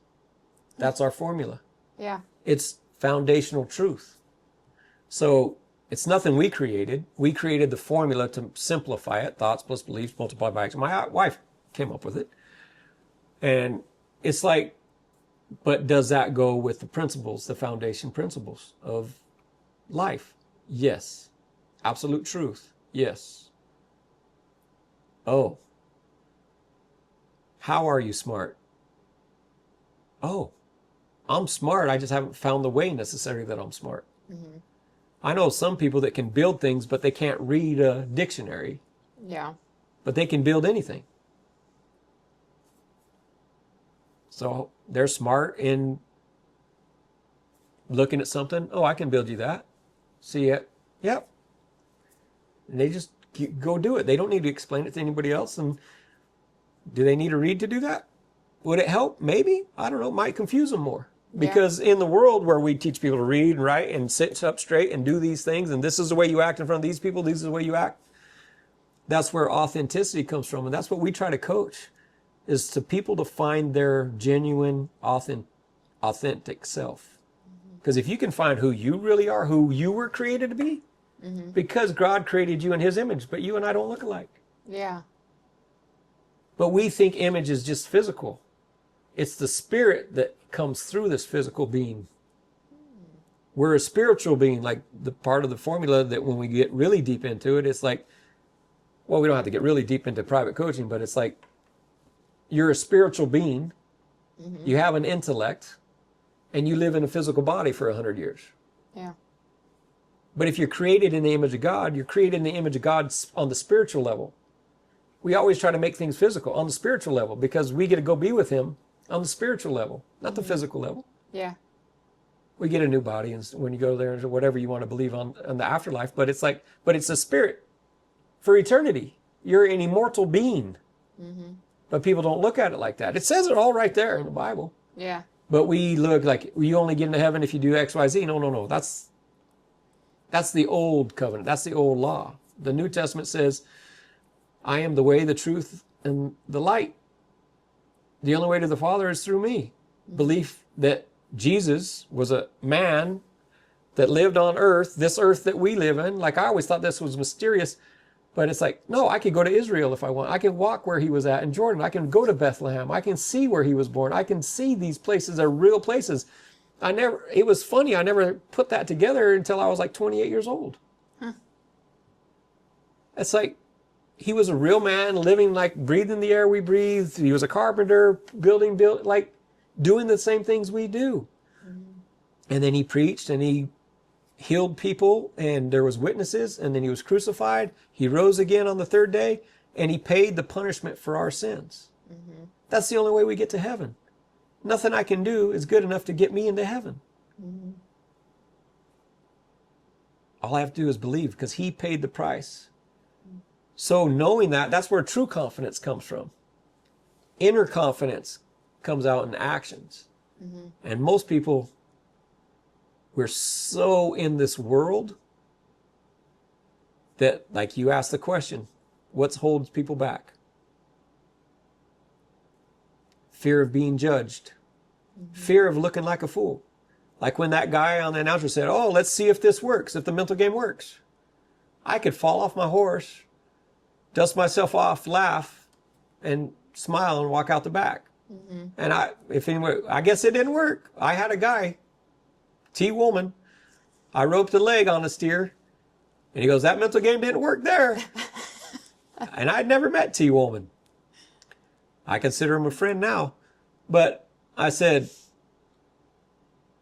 That's our formula. Yeah. It's foundational truth. So it's nothing we created. We created the formula to simplify it. Thoughts plus beliefs multiplied by action. My wife came up with it. And it's like, but does that go with the principles, the foundation principles of life? Yes. Absolute truth? Yes. Oh. How are you smart? Oh. I'm smart. I just haven't found the way necessary that I'm smart. I know some people that can build things, but they can't read a dictionary. Yeah. But they can build anything. So they're smart in looking at something. Oh, I can build you that. See it? Yep. And they just go do it. They don't need to explain it to anybody else. And do they need to read to do that? Would it help? Maybe. I don't know. It might confuse them more. Because in the world where we teach people to read and write and sit up straight and do these things, and this is the way you act in front of these people, this is the way you act, that's where authenticity comes from. And that's what we try to coach, is to people to find their genuine, authentic self. Because if you can find who you really are, who you were created to be, because God created you in his image, but you and I don't look alike. Yeah. But we think image is just physical. It's the spirit that comes through this physical being. We're a spiritual being, like the part of the formula that when we get really deep into it, it's like, well, we don't have to get really deep into private coaching, but it's like, you're a spiritual being, you have an intellect, and you live in a physical body for 100 years. Yeah. But if you're created in the image of God, you're created in the image of God on the spiritual level. We always try to make things physical on the spiritual level because we get to go be with him on the spiritual level, not the physical level. Yeah. We get a new body and when you go there, or whatever you want to believe on the afterlife, but it's like, but it's a spirit. for eternity. You're an immortal being. But people don't look at it like that. It says it all right there in the Bible. Yeah. But we look like you only get into heaven if you do X, Y, Z. No. That's the old covenant. That's the old law. The New Testament says, I am the way, the truth, and the light. The only way to the Father is through me. Belief that Jesus was a man that lived on earth, this earth that we live in. Like, I always thought this was mysterious. But it's like, no, I could go to Israel if I want. I can walk where he was at in Jordan. I can go to Bethlehem. I can see where he was born. I can see these places are real places. It was funny. I never put that together until I was like 28 years old. It's like, he was a real man living, like breathing the air we breathe. He was a carpenter, building, like doing the same things we do. And then he preached and he healed people, and there was witnesses, and then he was crucified. He rose again on the third day, and he paid the punishment for our sins. That's the only way we get to heaven. Nothing I can do is good enough to get me into heaven. All I have to do is believe, because he paid the price. So knowing that, that's where true confidence comes from. Inner confidence comes out in actions. And most people, we're so in this world that, like you asked the question, what holds people back? Fear of being judged. Fear of looking like a fool. Like when that guy on the announcer said, oh, let's see if this works, if the mental game works. I could fall off my horse, dust myself off, laugh, and smile and walk out the back. And I guess it didn't work. I had a guy, T. Woolman, I roped a leg on a steer, and he goes, that mental game didn't work there. And I'd never met T. Woolman. I consider him a friend now. But I said,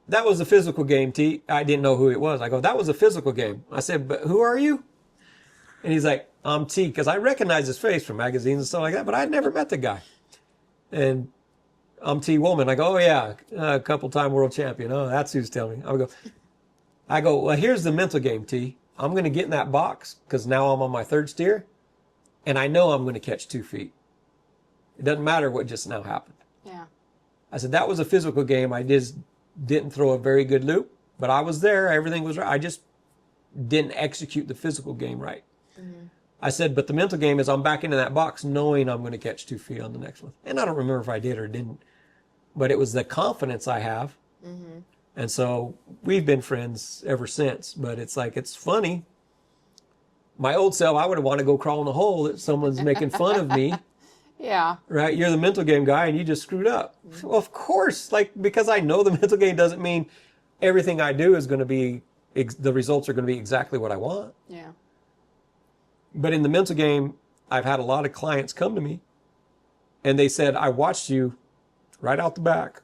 that was a physical game, T. I didn't know who it was. I go, that was a physical game. I said, but who are you? And he's like, I'm T, because I recognize his face from magazines and stuff like that, but I'd never met the guy. And I'm T. Woolman. I go, oh yeah, a couple-time world champion. Oh, that's who's telling me. I go, well, here's the mental game, T. I'm going to get in that box, because now I'm on my third steer, and I know I'm going to catch 2 feet. It doesn't matter what just now happened. Yeah. I said, that was a physical game. I just didn't throw a very good loop, but I was there. Everything was right. I just didn't execute the physical game right. I said, but the mental game is I'm back into that box knowing I'm going to catch 2 feet on the next one. And I don't remember if I did or didn't, but it was the confidence I have. And so we've been friends ever since. But it's like, it's funny. My old self, I would have wanted to go crawl in a hole that someone's making fun of me. Yeah. Right? You're the mental game guy and you just screwed up. Well, of course, like, because I know the mental game doesn't mean everything I do is going to be, the results are going to be exactly what I want. Yeah. But in the mental game, I've had a lot of clients come to me and they said, I watched you right out the back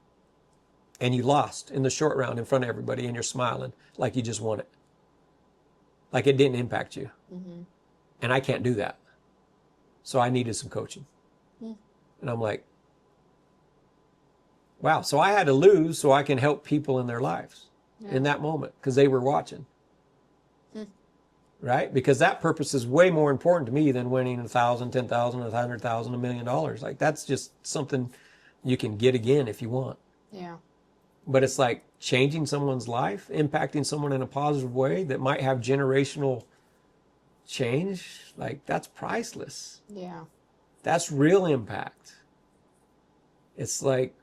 and you lost in the short round in front of everybody and you're smiling like you just won it. Like it didn't impact you. And I can't do that. So I needed some coaching. And I'm like, wow. So I had to lose so I can help people in their lives in that moment because they were watching. Right? Because that purpose is way more important to me than winning 1,000, 10,000, 100,000, $1 million. Like that's just something you can get again if you want. Yeah. But it's like changing someone's life, impacting someone in a positive way that might have generational change. Like that's priceless. Yeah. That's real impact. It's like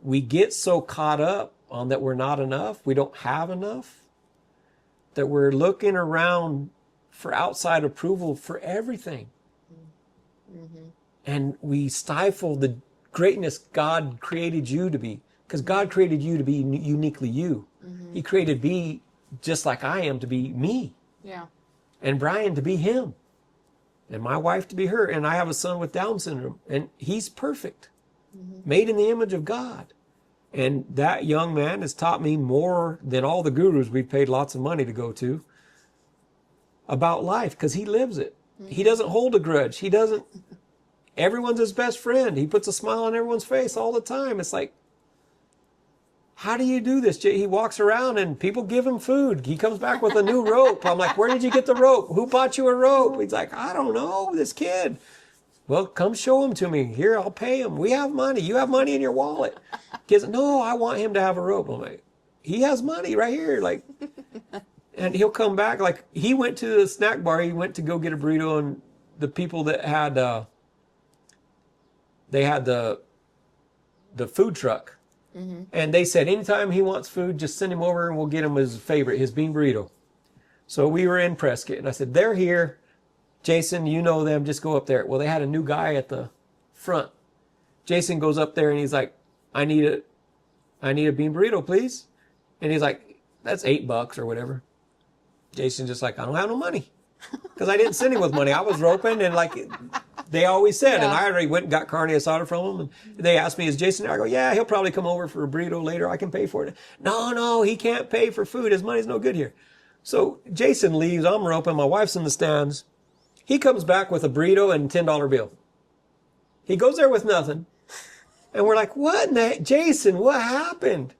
we get so caught up on that we're not enough, we don't have enough, that we're looking around for outside approval for everything. And we stifle the greatness God created you to be. Because God created you to be uniquely you. He created me just like I am to be me. Yeah. And Brian to be him. And my wife to be her. And I have a son with Down syndrome. And he's perfect. Made in the image of God. And that young man has taught me more than all the gurus we've paid lots of money to go to about life. Because he lives it. He doesn't hold a grudge. He doesn't. Everyone's his best friend. He puts a smile on everyone's face all the time. It's like, how do you do this? He walks around and people give him food. He comes back with a new rope. I'm like, where did you get the rope? Who bought you a rope? He's like, I don't know, this kid. Well, come show him to me. Here, I'll pay him. We have money. You have money in your wallet. Kids, no, I want him to have a rope. I'm like, he has money right here. Like, and he'll come back. Like, he went to the snack bar. He went to go get a burrito, and the people that had, they had the food truck. And they said, anytime he wants food, just send him over and we'll get him his favorite, his bean burrito. So we were in Prescott, and I said, they're here. Jason, you know them, just go up there. Well, they had a new guy at the front. Jason goes up there and he's like, I need a bean burrito, please. And he's like, that's $8 or whatever. Jason's just like, I don't have no money. Because I didn't send him with money. I was roping, and like they always said, and I already went and got carne asada from him. And they asked me, is Jason there? I go, yeah, he'll probably come over for a burrito later. I can pay for it. No, he can't pay for food. His money's no good here. So Jason leaves. I'm roping. My wife's in the stands. He comes back with a burrito and a $10 bill. He goes there with nothing. And we're like, what in the heck? Jason, what happened?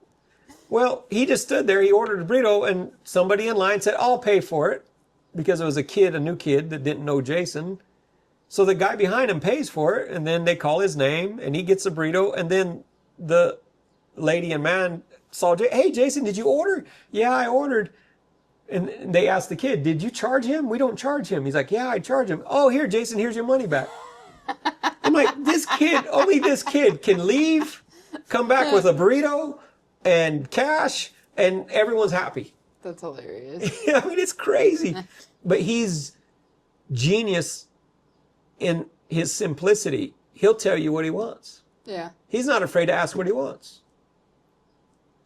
Well, he just stood there. He ordered a burrito, and somebody in line said, I'll pay for it. Because it was a new kid that didn't know Jason. So the guy behind him pays for it, and then they call his name, and he gets a burrito, and then the lady and man saw, hey, Jason, did you order? Yeah, I ordered. And they asked the kid, did you charge him? We don't charge him. He's like, yeah, I charge him. Oh, here, Jason, here's your money back. I'm like, only this kid can leave, come back with a burrito and cash, and everyone's happy. That's hilarious. I mean, it's crazy. But he's genius in his simplicity. He'll tell you what he wants. Yeah. He's not afraid to ask what he wants.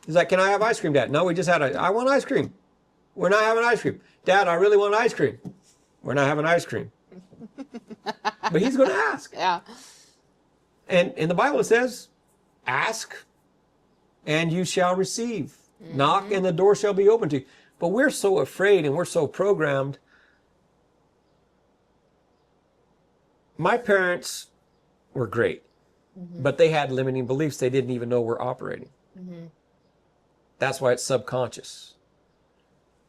He's like, can I have ice cream, Dad? No, we just had I want ice cream. We're not having ice cream. Dad, I really want ice cream. We're not having ice cream. But he's going to ask. Yeah. And in the Bible it says, ask and you shall receive. Knock and the door shall be open to you. But we're so afraid and we're so programmed. My parents were great, but they had limiting beliefs they didn't even know were operating. That's why it's subconscious.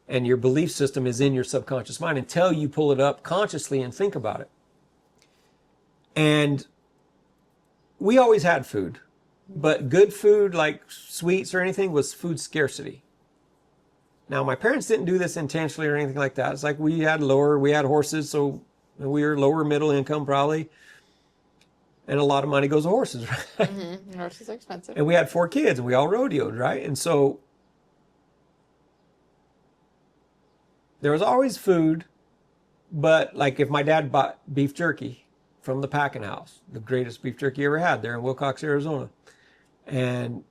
And your belief system is in your subconscious mind until you pull it up consciously and think about it. And we always had food. But good food, like sweets or anything, was food scarcity. Now, my parents didn't do this intentionally or anything like that. It's like we had horses, so we were lower middle income probably. And a lot of money goes to horses, right? Horses are expensive. And we had 4 kids, and we all rodeoed, right? And so there was always food, but like if my dad bought beef jerky from the packing house, the greatest beef jerky he ever had there in Wilcox, Arizona. And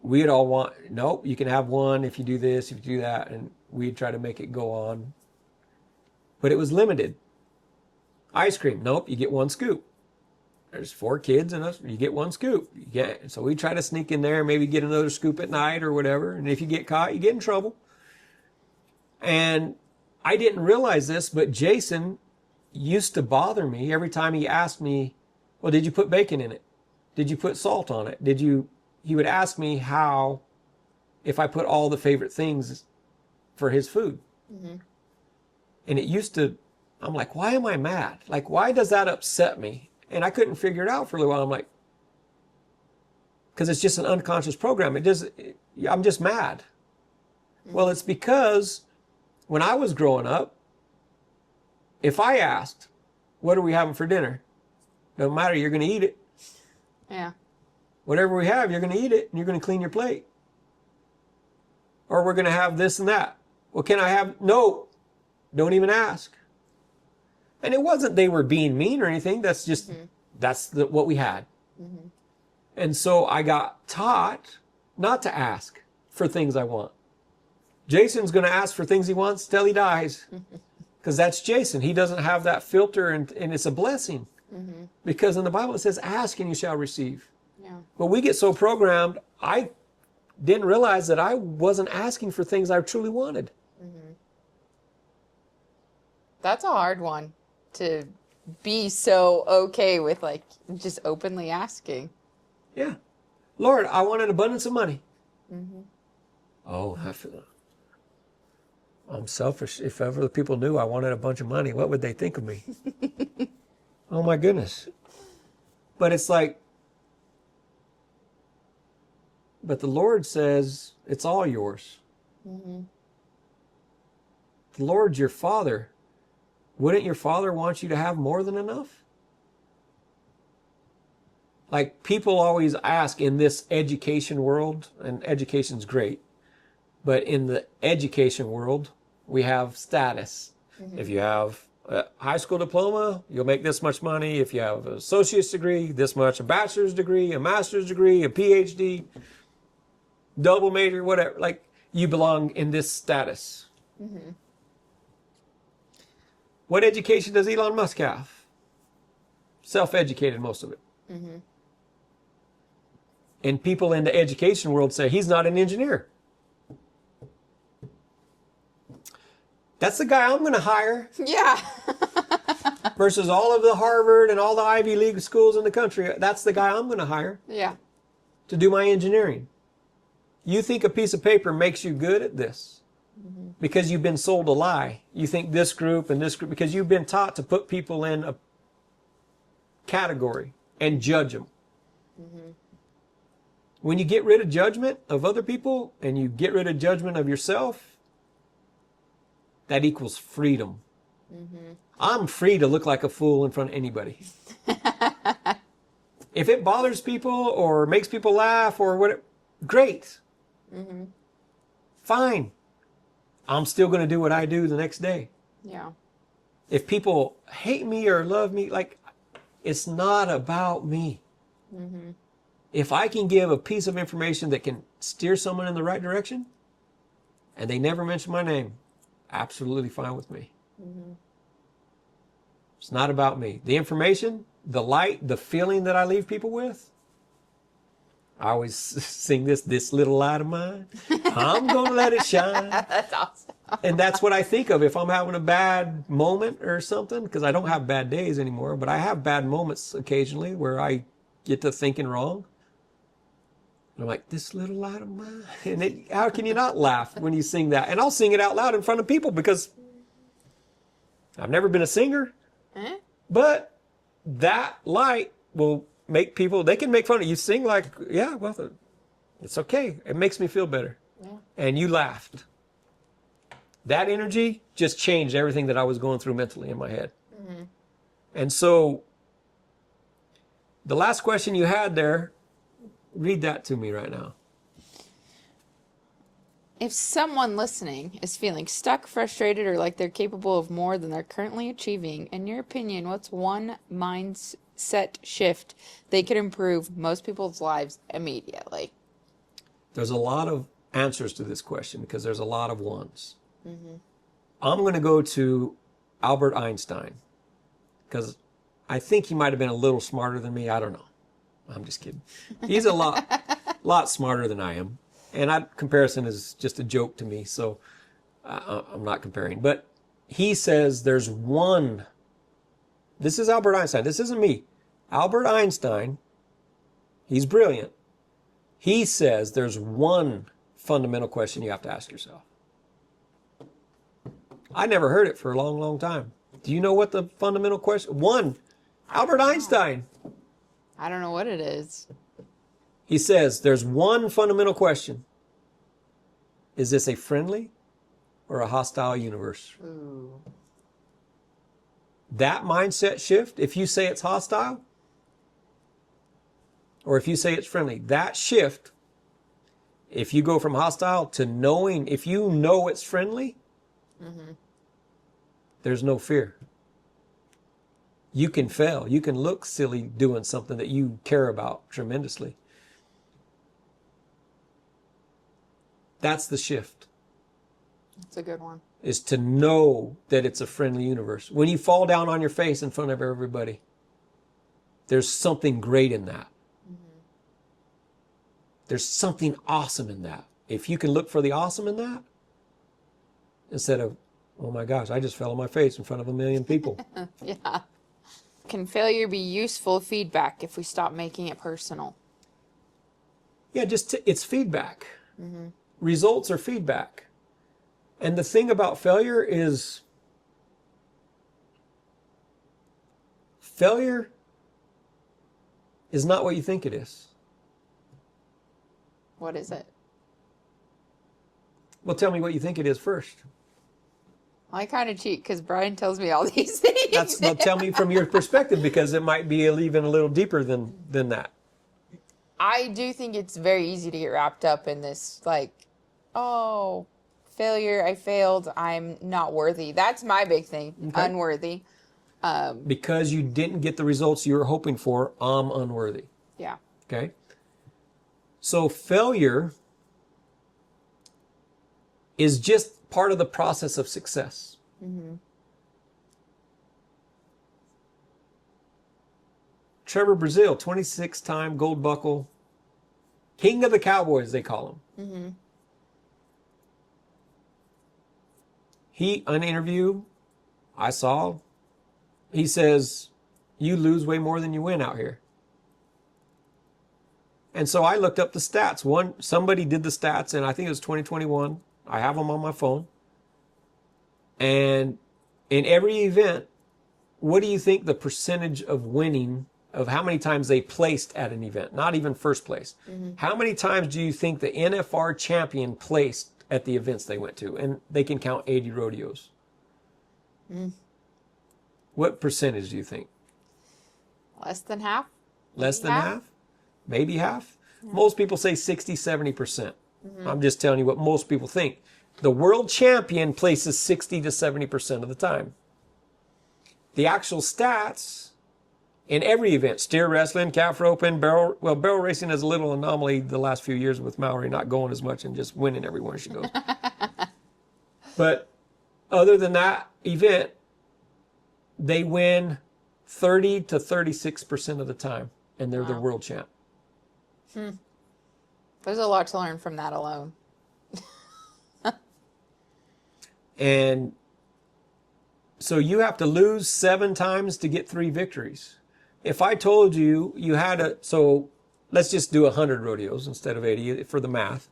we'd all want, nope, you can have one if you do this, if you do that. And we'd try to make it go on. But it was limited. Ice cream, nope, you get 1 scoop. There's 4 kids and us, you get 1 scoop. So we try to sneak in there, maybe get another scoop at night or whatever. And if you get caught, you get in trouble. And I didn't realize this, but Jason used to bother me every time he asked me, well, did you put bacon in it? Did you put salt on it? He would ask me how, if I put all the favorite things for his food. And it used to, I'm like, why am I mad? Like, why does that upset me? And I couldn't figure it out for a little while. I'm like, because it's just an unconscious program. I'm just mad. Well, it's because when I was growing up, if I asked, what are we having for dinner? Doesn't matter, you're going to eat it. Yeah. Whatever we have, you're going to eat it and you're going to clean your plate. Or we're going to have this and that. Well, can I have? No, don't even ask. And it wasn't they were being mean or anything. That's just, that's what we had. And so I got taught not to ask for things I want. Jason's going to ask for things he wants till he dies. Because that's Jason. He doesn't have that filter, and it's a blessing. Because in the Bible it says, ask and you shall receive. Yeah. But we get so programmed, I didn't realize that I wasn't asking for things I truly wanted. That's a hard one to be so okay with, like, just openly asking. Yeah. Lord, I want an abundance of money. Oh, I'm selfish. If ever the people knew I wanted a bunch of money, what would they think of me? Oh my goodness. But it's like, but the Lord says it's all yours. The Lord's your Father. Wouldn't your Father want you to have more than enough? Like, people always ask in this education world, and education's great, but in the education world, we have status. If you have a high school diploma, you'll make this much money. If you have an associate's degree, this much, a bachelor's degree, a master's degree, a PhD, double major, whatever. Like, you belong in this status. What education does Elon Musk have? Self-educated, most of it. And people in the education world say he's not an engineer. That's the guy I'm going to hire. Yeah. Versus all of the Harvard and all the Ivy League schools in the country. That's the guy I'm going to hire. Yeah. To do my engineering. You think a piece of paper makes you good at this because you've been sold a lie. You think this group and this group, because you've been taught to put people in a category and judge them. When you get rid of judgment of other people and you get rid of judgment of yourself, that equals freedom. I'm free to look like a fool in front of anybody. If it bothers people or makes people laugh or whatever, great. Fine. I'm still going to do what I do the next day. Yeah. If people hate me or love me, like, it's not about me. If I can give a piece of information that can steer someone in the right direction, and they never mention my name, absolutely fine with me. It's not about me. The information, the light, the feeling that I leave people with, I always sing this little light of mine. I'm going to let it shine. That's awesome. And that's what I think of if I'm having a bad moment or something, because I don't have bad days anymore, but I have bad moments occasionally where I get to thinking wrong. And I'm like, this little light of mine. And how can you not laugh when you sing that? And I'll sing it out loud in front of people because I've never been a singer. But that light will make people, they can make fun of you. Sing like, yeah, well, it's okay. It makes me feel better. Yeah. And you laughed. That energy just changed everything that I was going through mentally in my head. And so the last question you had there, read that to me right now. If someone listening is feeling stuck, frustrated, or like they're capable of more than they're currently achieving, in your opinion, what's one mindset shift they could improve most people's lives immediately? There's a lot of answers to this question because there's a lot of ones. I'm going to go to Albert Einstein because I think he might have been a little smarter than me. I don't know. I'm just kidding. He's a lot smarter than I am. And comparison is just a joke to me, so I'm not comparing. But he says there's one. This is Albert Einstein. This isn't me. Albert Einstein, he's brilliant. He says there's one fundamental question you have to ask yourself. I never heard it for a long, long time. Do you know what the fundamental question? One, Albert Einstein. I don't know what it is. He says there's one fundamental question. Is this a friendly or a hostile universe? Ooh. That mindset shift, if you say it's hostile or if you say it's friendly, that shift, if you go from hostile to knowing, if you know it's friendly, there's no fear. You can fail. You can look silly doing something that you care about tremendously. That's the shift. That's a good one. Is to know that it's a friendly universe. When you fall down on your face in front of everybody, there's something great in that. There's something awesome in that. If you can look for the awesome in that, instead of, oh my gosh, I just fell on my face in front of 1 million people. Yeah. Can failure be useful feedback if we stop making it personal? Yeah, it's feedback. Results are feedback. And the thing about failure is not what you think it is. What is it? Well, tell me what you think it is first. I kind of cheat because Brian tells me all these things. Well, tell me from your perspective, because it might be even a little deeper than that. I do think it's very easy to get wrapped up in this, like, oh, failure, I failed, I'm not worthy. That's my big thing, unworthy. Because you didn't get the results you were hoping for, I'm unworthy. Yeah. Okay? So failure is just part of the process of success. Trevor Brazile, 26-time gold buckle, king of the Cowboys, they call him. An interview I saw, he says, you lose way more than you win out here. And so I looked up the stats. Somebody did the stats, and I think it was 2021. I have them on my phone. And in every event, what do you think the percentage of winning, of how many times they placed at an event, not even first place? How many times do you think the NFR champion placed at the events they went to? And they can count 80 rodeos. What percentage do you think? Less than half? Less than half? Maybe half? Yeah. Most people say 60, 70%. I'm just telling you what most people think. The world champion places 60 to 70% of the time. The actual stats in every event, steer wrestling, calf roping, barrel racing is a little anomaly the last few years with Mallory not going as much and just winning everywhere she goes. But other than that event, they win 30 to 36% of the time, and they're the world champ. There's a lot to learn from that alone. And so you have to lose 7 times to get 3 victories. If I told you so let's just do 100 rodeos instead of 80 for the math.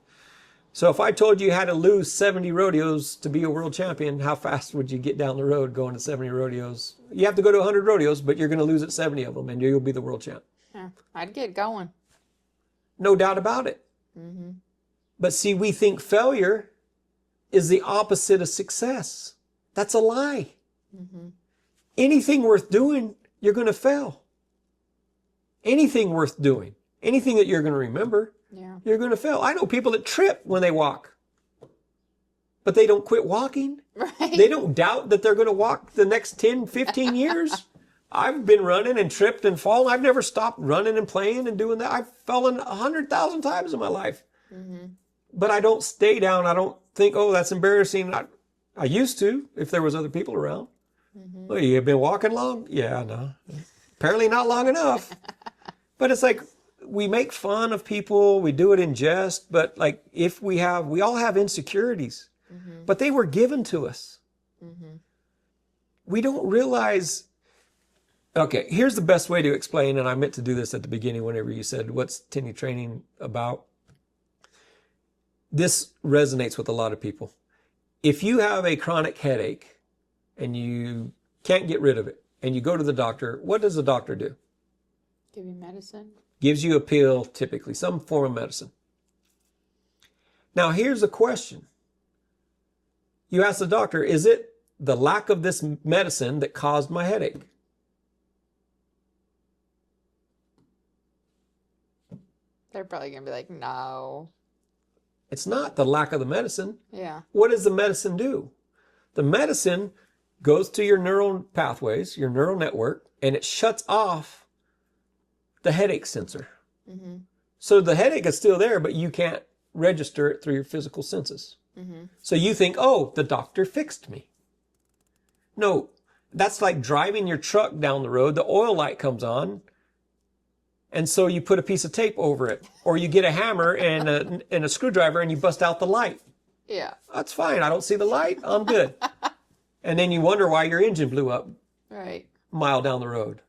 So if I told you had to lose 70 rodeos to be a world champion, how fast would you get down the road going to 70 rodeos? You have to go to 100 rodeos, but you're going to lose at 70 of them, and you'll be the world champ. Yeah, I'd get going. No doubt about it. But see, we think failure is the opposite of success. That's a lie. Anything worth doing, you're going to fail. Anything worth doing, anything that you're going to remember, you're going to fail. I know people that trip when they walk, but they don't quit walking. Right. They don't doubt that they're going to walk the next 10, 15 years. I've been running and tripped and fallen. I've never stopped running and playing and doing that. I've fallen 100,000 times in my life. But I don't stay down. I don't think, oh, that's embarrassing. I used to, if there was other people around. Well, you've been walking long? Yeah, no. Apparently not long enough. But it's like, we make fun of people. We do it in jest. But like, we all have insecurities. But they were given to us. We don't realize. Okay, here's the best way to explain, and I meant to do this at the beginning whenever you said, what's Tenney Training about? This resonates with a lot of people. If you have a chronic headache and you can't get rid of it, and you go to the doctor, what does the doctor do? Give you medicine. Gives you a pill, typically, some form of medicine. Now, here's a question. You ask the doctor, is it the lack of this medicine that caused my headache? They're probably going to be like, no. It's not the lack of the medicine. Yeah. What does the medicine do? The medicine goes to your neural pathways, your neural network, and it shuts off the headache sensor. So the headache is still there, but you can't register it through your physical senses. So you think, oh, the doctor fixed me. No, that's like driving your truck down the road. The oil light comes on. And so you put a piece of tape over it, or you get a hammer and a screwdriver and you bust out the light. Yeah. That's fine. I don't see the light. I'm good. And then you wonder why your engine blew up Right. a mile down the road.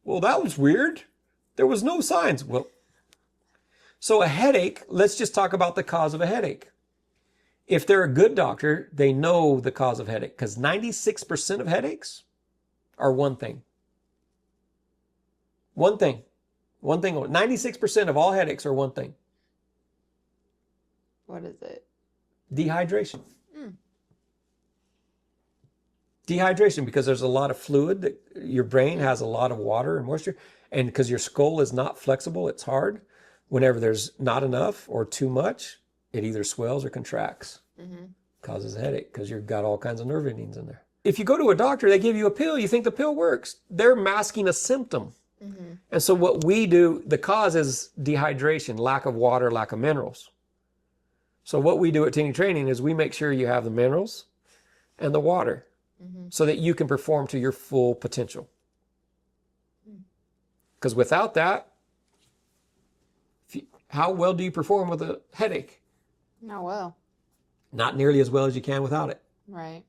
Well, that was weird. There was no signs. Well, So a headache, let's just talk about the cause of a headache. If they're a good doctor, they know the cause of headache, because 96% of headaches are one thing. One thing. 96% of all headaches are one thing. What is it? Dehydration. Dehydration, because there's a lot of fluid, that your brain has a lot of water and moisture, and because your skull is not flexible, it's hard. Whenever there's not enough or too much, it either swells or contracts. Causes a headache because you've got all kinds of nerve endings in there. If you go to a doctor, they give you a pill, you think the pill works. They're masking a symptom. And so what we do, the cause is dehydration, lack of water, lack of minerals. So what we do at Tenney Training is we make sure you have the minerals and the water so that you can perform to your full potential. Because without that, how well do you perform with a headache? Not well. Not nearly as well as you can without it. Right.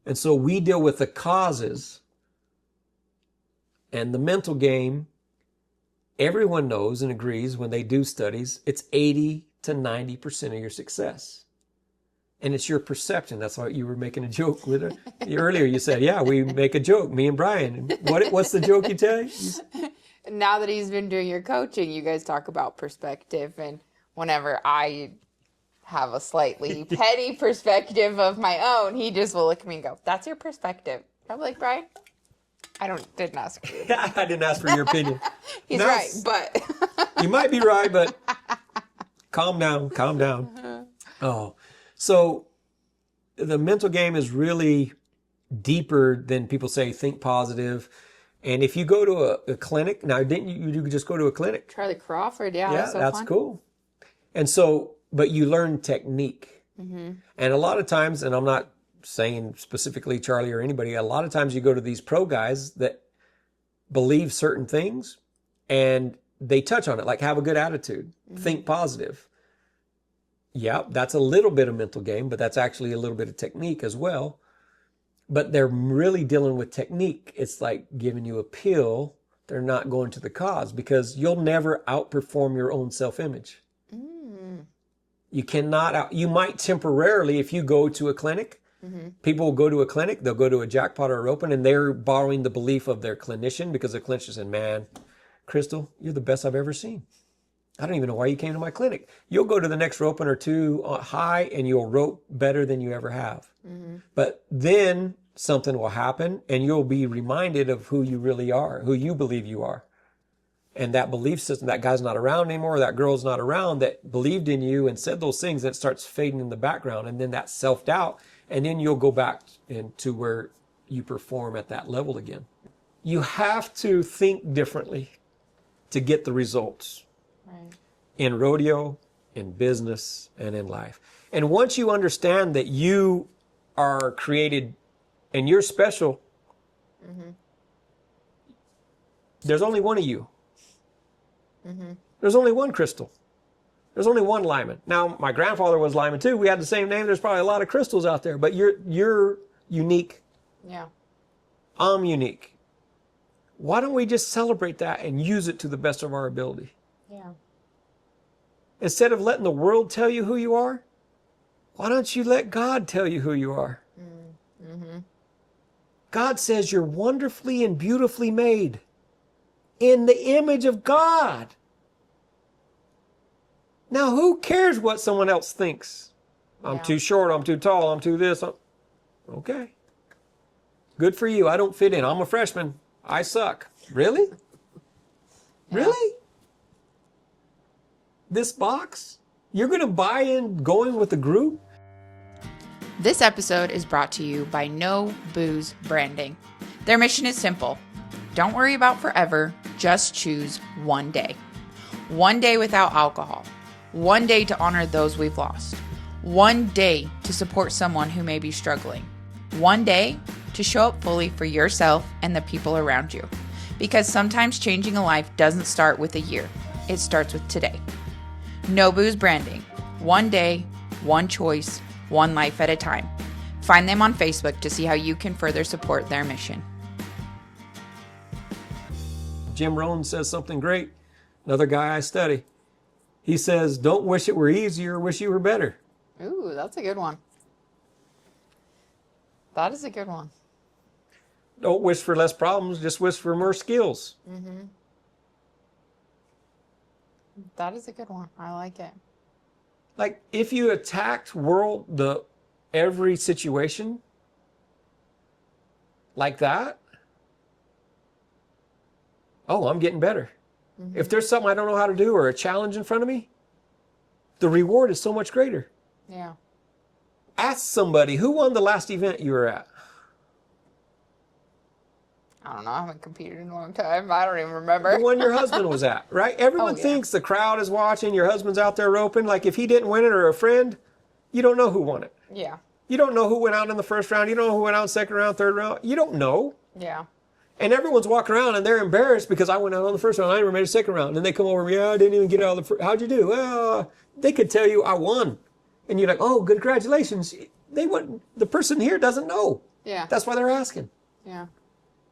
And so we deal with the causes and the mental game. Everyone knows and agrees when they do studies, it's 80 to 90% of your success. And it's your perception. That's why you were making a joke with it. Earlier you said, yeah, we make a joke, me and Brian. What's the joke you tell? Now that he's been doing your coaching, you guys talk about perspective. And whenever I have a slightly petty perspective of my own, he just will look at me and go, that's your perspective. I'm like, Brian, didn't ask for you. I didn't ask for your opinion. He's right, but. You might be right, but calm down. Oh, so the mental game is really deeper than people say, think positive. And if you go to a clinic, now didn't you just go to a clinic? Charlie Crawford, yeah. Yeah, so that's fun. cool. And so, but you learn technique. And a lot of times, and I'm not saying specifically Charlie or anybody, a lot of times you go to these pro guys that believe certain things and they touch on it, like have a good attitude, think positive. Yeah, that's a little bit of mental game, but that's actually a little bit of technique as well. But they're really dealing with technique. It's like giving you a pill. They're not going to the cause, because you'll never outperform your own self-image. You cannot you might temporarily, if you go to a clinic, people will go to a clinic, they'll go to a jackpot or a open, and they're borrowing the belief of their clinician, because the clinician said, man, Crystal, you're the best I've ever seen. I don't even know why you came to my clinic. You'll go to the next roping or two high and you'll rope better than you ever have. But then something will happen and you'll be reminded of who you really are, who you believe you are. And that belief system, that guy's not around anymore, that girl's not around, that believed in you and said those things, that starts fading in the background. And then that self-doubt, and then you'll go back into where you perform at that level again. You have to think differently to get the results. Right. In rodeo, in business, and in life. And once you understand that you are created and you're special, there's only one of you. There's only one Crystal. There's only one Lyman. Now, my grandfather was Lyman too. We had the same name. There's probably a lot of Crystals out there, but you're unique. Yeah. I'm unique. Why don't we just celebrate that and use it to the best of our ability? Yeah. Instead of letting the world tell you who you are, why don't you let God tell you who you are? God says you're wonderfully and beautifully made in the image of God. Now, who cares what someone else thinks? I'm too short, I'm too tall, I'm too this. Okay. Good for you. I don't fit in. I'm a freshman. I suck. Really? Really? This box? You're going to buy in going with the group? This episode is brought to you by No Booze Branding. Their mission is simple. Don't worry about forever. Just choose one day. One day without alcohol. One day to honor those we've lost. One day to support someone who may be struggling. One day to show up fully for yourself and the people around you. Because sometimes changing a life doesn't start with a year. It starts with today. No Booze Branding. One day, one choice, one life at a time. Find them on Facebook to see how you can further support their mission. Jim Rohn says something great. Another guy I study. He says, don't wish it were easier, wish you were better. Ooh, that's a good one. That is a good one. Don't wish for less problems, just wish for more skills. That is a good one. I like it. Like, if you attacked every situation like that, oh, I'm getting better. If there's something I don't know how to do or a challenge in front of me, the reward is so much greater. Yeah. Ask somebody, who won the last event you were at? I don't know. I haven't competed in a long time. I don't even remember. The one your husband was at, right? Everyone thinks the crowd is watching, your husband's out there roping. Like, if he didn't win it or a friend, you don't know who won it. Yeah. You don't know who went out in the first round. You don't know who went out in second round, third round. You don't know. Yeah. And everyone's walking around and they're embarrassed because I went out on the first round. I never made a second round. And they come over, I didn't even get out of the first. How'd you do? Well, they could tell you I won. And you're like, oh, good, congratulations. The person here doesn't know. Yeah. That's why they're asking. Yeah.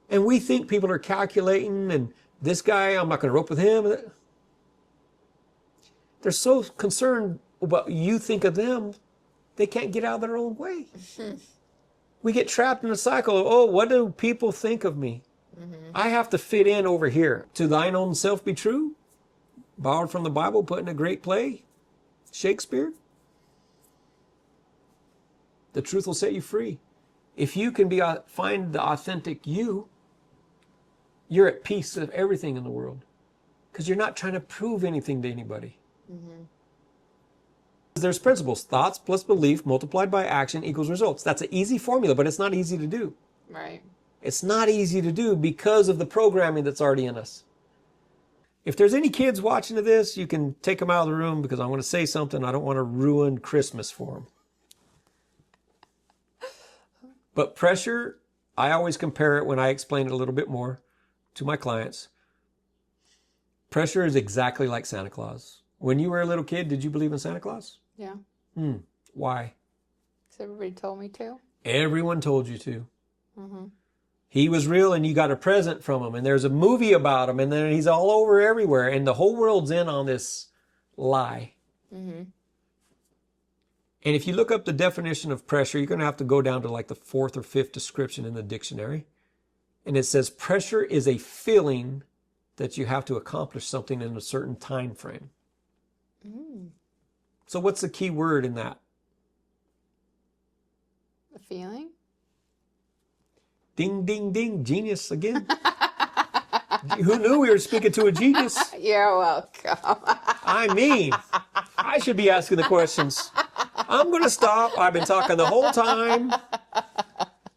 And we think people are calculating, and this guy, I'm not going to rope with him. They're so concerned about what you think of them, they can't get out of their own way. We get trapped in a cycle of, oh, what do people think of me? I have to fit in over here. To thine own self be true, borrowed from the Bible, put in a great play, Shakespeare. The truth will set you free. If you can find the authentic you, you're at peace with everything in the world because you're not trying to prove anything to anybody. There's principles. Thoughts plus belief multiplied by action equals results. That's an easy formula, but it's not easy to do. Right. It's not easy to do because of the programming that's already in us. If there's any kids watching this, you can take them out of the room because I want to say something. I don't want to ruin Christmas for them. But pressure, I always compare it when I explain it a little bit more to my clients. Pressure is exactly like Santa Claus. When you were a little kid, did you believe in Santa Claus? Yeah. Why? Because everybody told me to. Everyone told you to. He was real and you got a present from him. And there's a movie about him and then he's all over everywhere. And the whole world's in on this lie. And if you look up the definition of pressure, you're going to have to go down to like the fourth or fifth description in the dictionary. And it says pressure is a feeling that you have to accomplish something in a certain time frame. So what's the key word in that? The feeling? Ding, ding, ding. Genius again. Who knew we were speaking to a genius? You're welcome. I mean, I should be asking the questions. I'm going to stop. I've been talking the whole time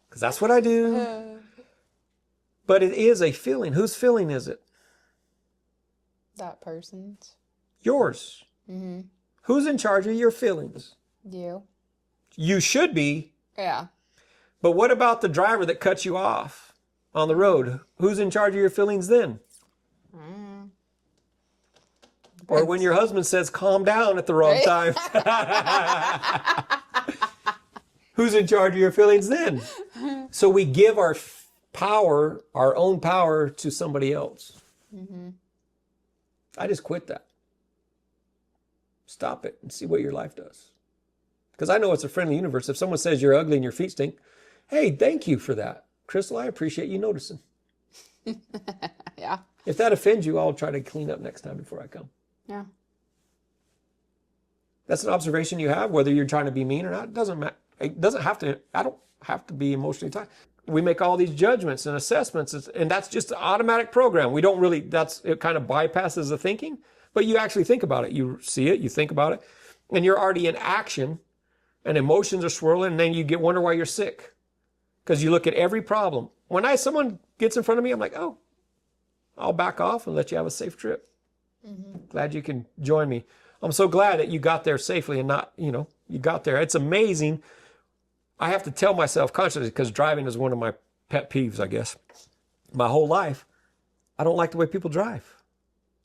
because that's what I do. But it is a feeling. Whose feeling is it? That person's. Yours. Who's in charge of your feelings? You. You should be. Yeah. But what about the driver that cuts you off on the road? Who's in charge of your feelings then? Or when your husband says, calm down at the wrong time. Who's in charge of your feelings then? So we give our power, our own power, to somebody else. I just quit that. Stop it and see what your life does. Because I know it's a friendly universe. If someone says you're ugly and your feet stink, hey, thank you for that. Crystal, I appreciate you noticing. Yeah. If that offends you, I'll try to clean up next time before I come. Yeah. That's an observation you have, whether you're trying to be mean or not. It doesn't matter. It doesn't have to. I don't have to be emotionally tied. We make all these judgments and assessments, and that's just an automatic program. We don't really, it kind of bypasses the thinking, but you actually think about it. You see it, you think about it, and you're already in action, and emotions are swirling, and then you wonder why you're sick. Because you look at every problem. When someone gets in front of me, I'm like, oh, I'll back off and let you have a safe trip. Glad you can join me. I'm so glad that you got there safely and not, you got there. It's amazing. I have to tell myself consciously, because driving is one of my pet peeves, I guess. My whole life, I don't like the way people drive.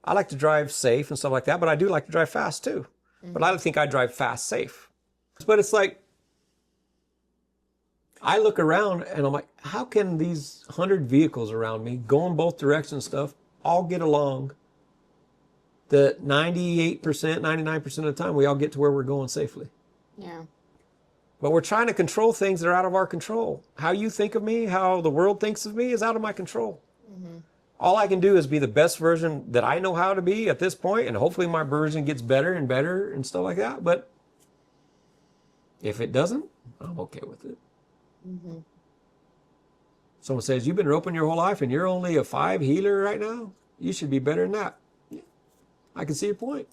I like to drive safe and stuff like that, but I do like to drive fast too. But I think I drive fast safe. But it's like, I look around and I'm like, how can these 100 vehicles around me going both directions and stuff all get along that 98%, 99% of the time, we all get to where we're going safely. Yeah. But we're trying to control things that are out of our control. How you think of me, how the world thinks of me is out of my control. All I can do is be the best version that I know how to be at this point, and hopefully my version gets better and better and stuff like that. But if it doesn't, I'm okay with it. Someone says, you've been roping your whole life and you're only a 5 healer right now? You should be better than that. Yeah, I can see your point.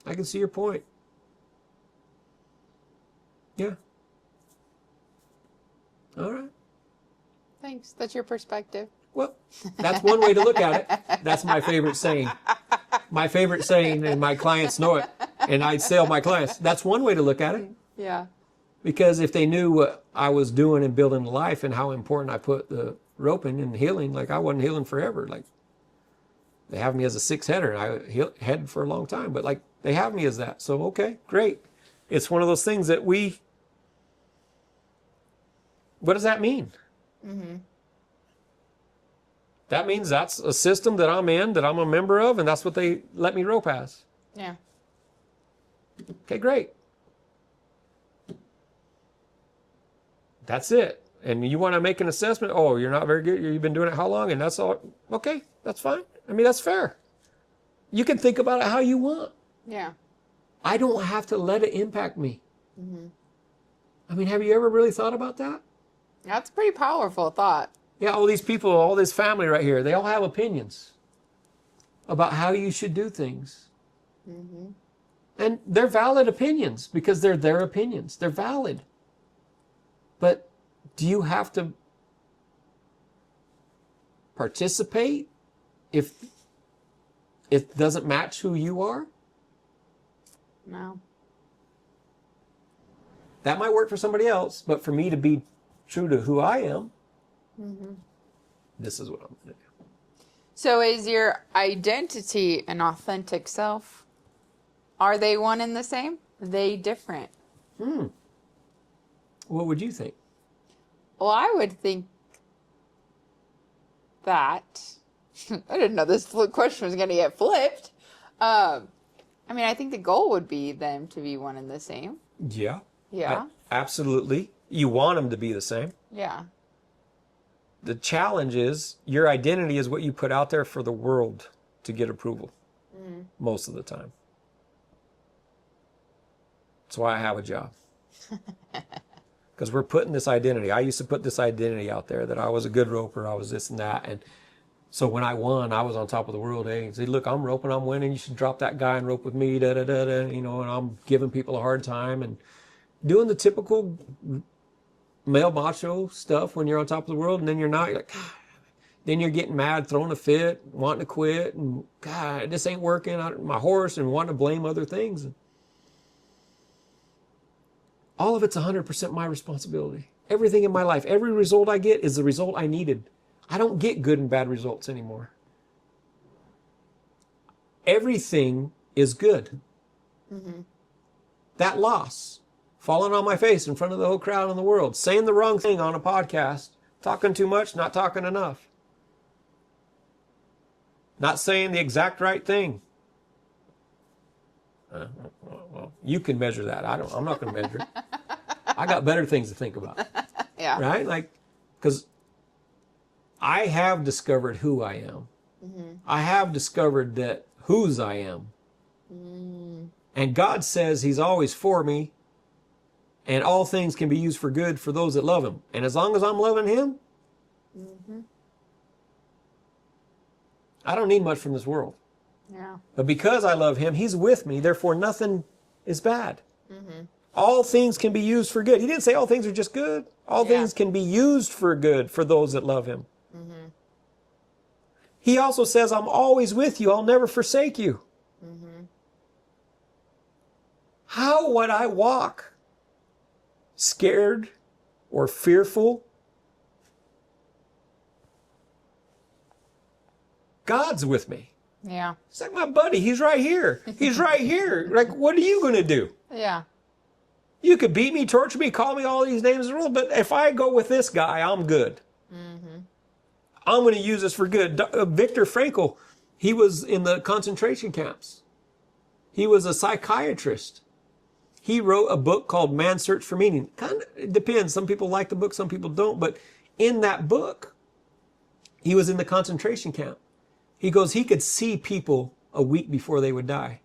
I can see your point. Yeah. All right. Thanks. That's your perspective. Well, that's one way to look at it. That's my favorite saying. My favorite saying, and my clients know it, and I tell my clients, that's one way to look at it. Yeah. Because if they knew what I was doing and building life and how important I put the roping and healing, like I wasn't healing forever. Like they have me as a 6-header, and I headed for a long time, but like they have me as that. So, okay, great. It's one of those things that what does that mean? That means that's a system that I'm in, that I'm a member of, and that's what they let me rope as. Yeah. Okay, great. That's it. And you want to make an assessment? Oh, you're not very good. You've been doing it how long? And that's all. Okay, that's fine. I mean, that's fair. You can think about it how you want. Yeah. I don't have to let it impact me. I mean, have you ever really thought about that? That's a pretty powerful thought. Yeah, all these people, all this family right here, they all have opinions about how you should do things. And they're valid opinions because they're their opinions. They're valid. But do you have to participate if it doesn't match who you are? No. That might work for somebody else, but for me to be true to who I am, this is what I'm going to do. So is your identity an authentic self? Are they one and the same? Are they different? What would you think? Well, I would think that I didn't know this question was going to get flipped. I mean, I think the goal would be them to be one and the same. Yeah. Yeah. Absolutely. You want them to be the same. Yeah. The challenge is your identity is what you put out there for the world to get approval most of the time. That's why I have a job. Because we're putting this identity. I used to put this identity out there that I was a good roper, I was this and that. And so when I won, I was on top of the world. Hey, say, look, I'm roping, I'm winning. You should drop that guy and rope with me, da da da da. You know, and I'm giving people a hard time and doing the typical male macho stuff when you're on top of the world, and then you're not. You're like, God. Then you're getting mad, throwing a fit, wanting to quit, and God, this ain't working. My horse, and wanting to blame other things. All of it's 100% my responsibility. Everything in my life, every result I get is the result I needed. I don't get good and bad results anymore. Everything is good. That loss, falling on my face in front of the whole crowd in the world, saying the wrong thing on a podcast, talking too much, not talking enough, not saying the exact right thing. Well, you can measure that. I'm not going to measure it. I got better things to think about. Yeah. Right? Like, because I have discovered who I am. I have discovered that whose I am. And God says He's always for me, and all things can be used for good for those that love Him. And as long as I'm loving Him, I don't need much from this world. Yeah. But because I love Him, He's with me, therefore nothing is bad. All things can be used for good. He didn't say all things are just good. All things can be used for good for those that love Him. He also says, I'm always with you. I'll never forsake you. How would I walk scared or fearful? God's with me. Yeah. It's like my buddy. He's right here. He's right here. Like, what are you going to do? Yeah. You could beat me, torture me, call me all these names in the world, but if I go with this guy, I'm good. I'm going to use this for good. Viktor Frankl, He was in the concentration camps. He was a psychiatrist. He wrote a book called Man's Search for Meaning. It depends. Some people like the book, some people don't. But in that book, he was in the concentration camp. He goes, he could see people a week before they would die.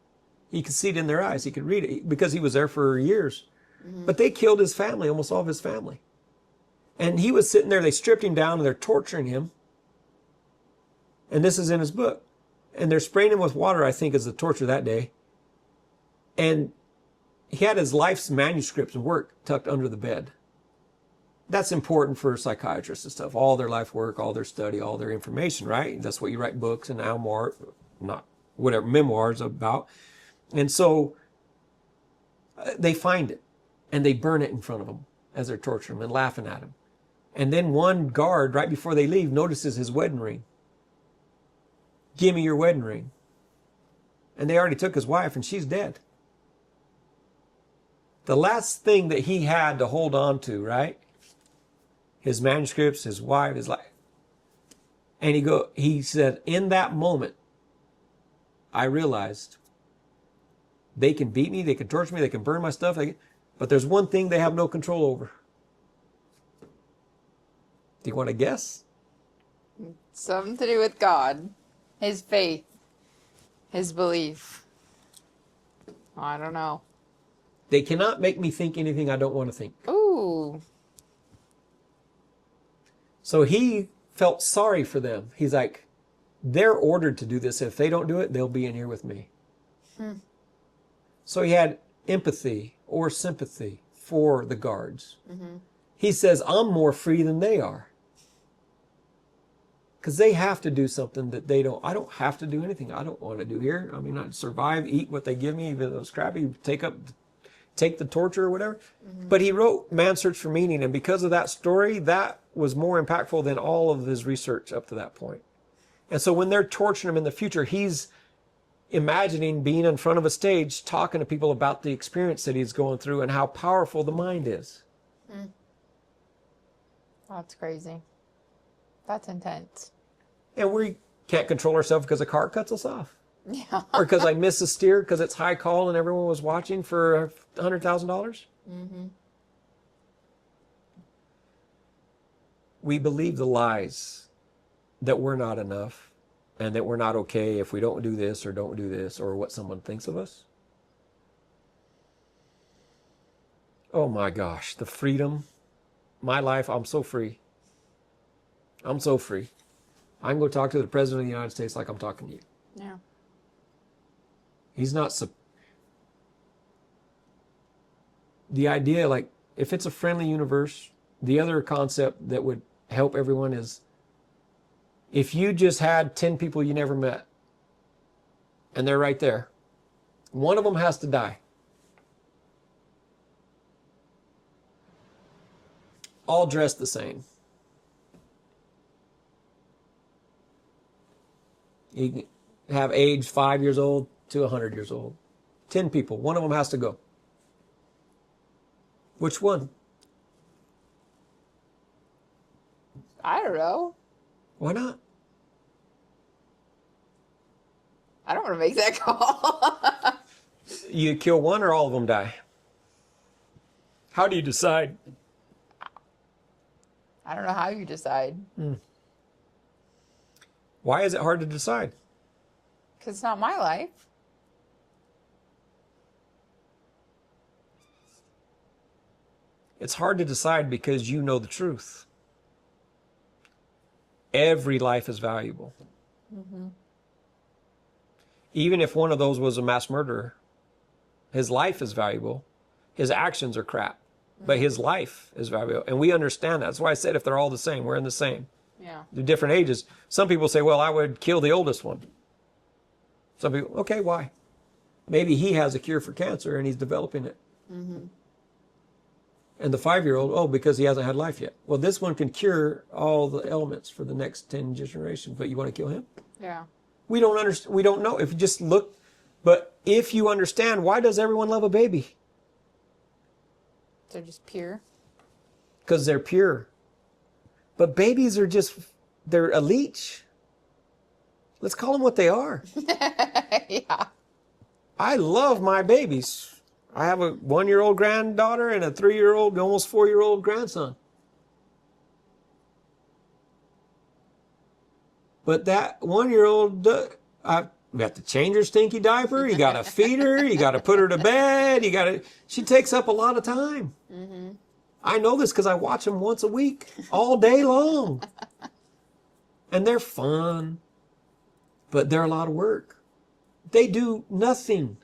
He could see it in their eyes. He could read it because he was there for years. But they killed his family, almost all of his family. And he was sitting there. They stripped him down and they're torturing him. And this is in his book. And they're spraying him with water, I think, as the torture that day. And he had his life's manuscripts and work tucked under the bed. That's important for psychiatrists and stuff. All their life work, all their study, all their information, right? That's what you write books and memoirs about. And so they find it and they burn it in front of him as they're torturing him and laughing at him. And then one guard, right before they leave, notices his wedding ring. Give me your wedding ring. And they already took his wife and she's dead. The last thing that he had to hold on to, right? His manuscripts, his wife, his life. And he said, in that moment, I realized they can beat me, they can torture me, they can burn my stuff, but there's one thing they have no control over. Do you want to guess? Something to do with God, his faith, his belief. I don't know. They cannot make me think anything I don't want to think. Ooh. So he felt sorry for them. He's like, they're ordered to do this. If they don't do it, they'll be in here with me. So he had empathy or sympathy for the guards. He says, I'm more free than they are. Because they have to do something that they don't. I don't have to do anything I don't want to do here. I mean, I survive, eat what they give me, even though it's crappy, take the torture or whatever. But he wrote Man's Search for Meaning, and because of that story, that was more impactful than all of his research up to that point. And so when they're torturing him in the future, he's imagining being in front of a stage, talking to people about the experience that he's going through and how powerful the mind is. That's crazy. That's intense. And we can't control ourselves because a car cuts us off. Yeah. Or because I missed a steer because it's high call and everyone was watching for $100,000. We believe the lies that we're not enough and that we're not okay if we don't do this or what someone thinks of us. Oh my gosh, the freedom. My life, I'm so free. I'm so free. I can go talk to the President of the United States like I'm talking to you. Yeah. He's not... The idea, like, if it's a friendly universe, the other concept that would help everyone is if you just had 10 people you never met, and they're right there, one of them has to die. All dressed the same. You can have age 5 years old to 100 years old. 10 people. One of them has to go. Which one? I don't know. Why not? I don't want to make that call. You kill one or all of them die? How do you decide? I don't know how you decide. Why is it hard to decide? Because it's not my life. It's hard to decide because you know the truth. Every life is valuable. Even if one of those was a mass murderer, his life is valuable. His actions are crap, but his life is valuable. And we understand that. That's why I said if they're all the same, we're in the same. Yeah. They're different ages. Some people say, well, I would kill the oldest one. Some people, okay, why? Maybe he has a cure for cancer and he's developing it. And the 5-year-old, oh, because he hasn't had life yet. Well, this one can cure all the ailments for the next 10 generations, but you want to kill him? Yeah. We don't understand. We don't know. If you just look, but if you understand, why does everyone love a baby? They're just pure. Because they're pure. But babies are just, they're a leech. Let's call them what they are. Yeah. I love my babies. I have a 1-year-old granddaughter and a 3-year-old, almost 4-year-old grandson. But that 1-year-old, you have to change her stinky diaper. You got to feed her. You got to put her to bed. She takes up a lot of time. Mm-hmm. I know this because I watch them once a week, all day long. And they're fun, but they're a lot of work. They do nothing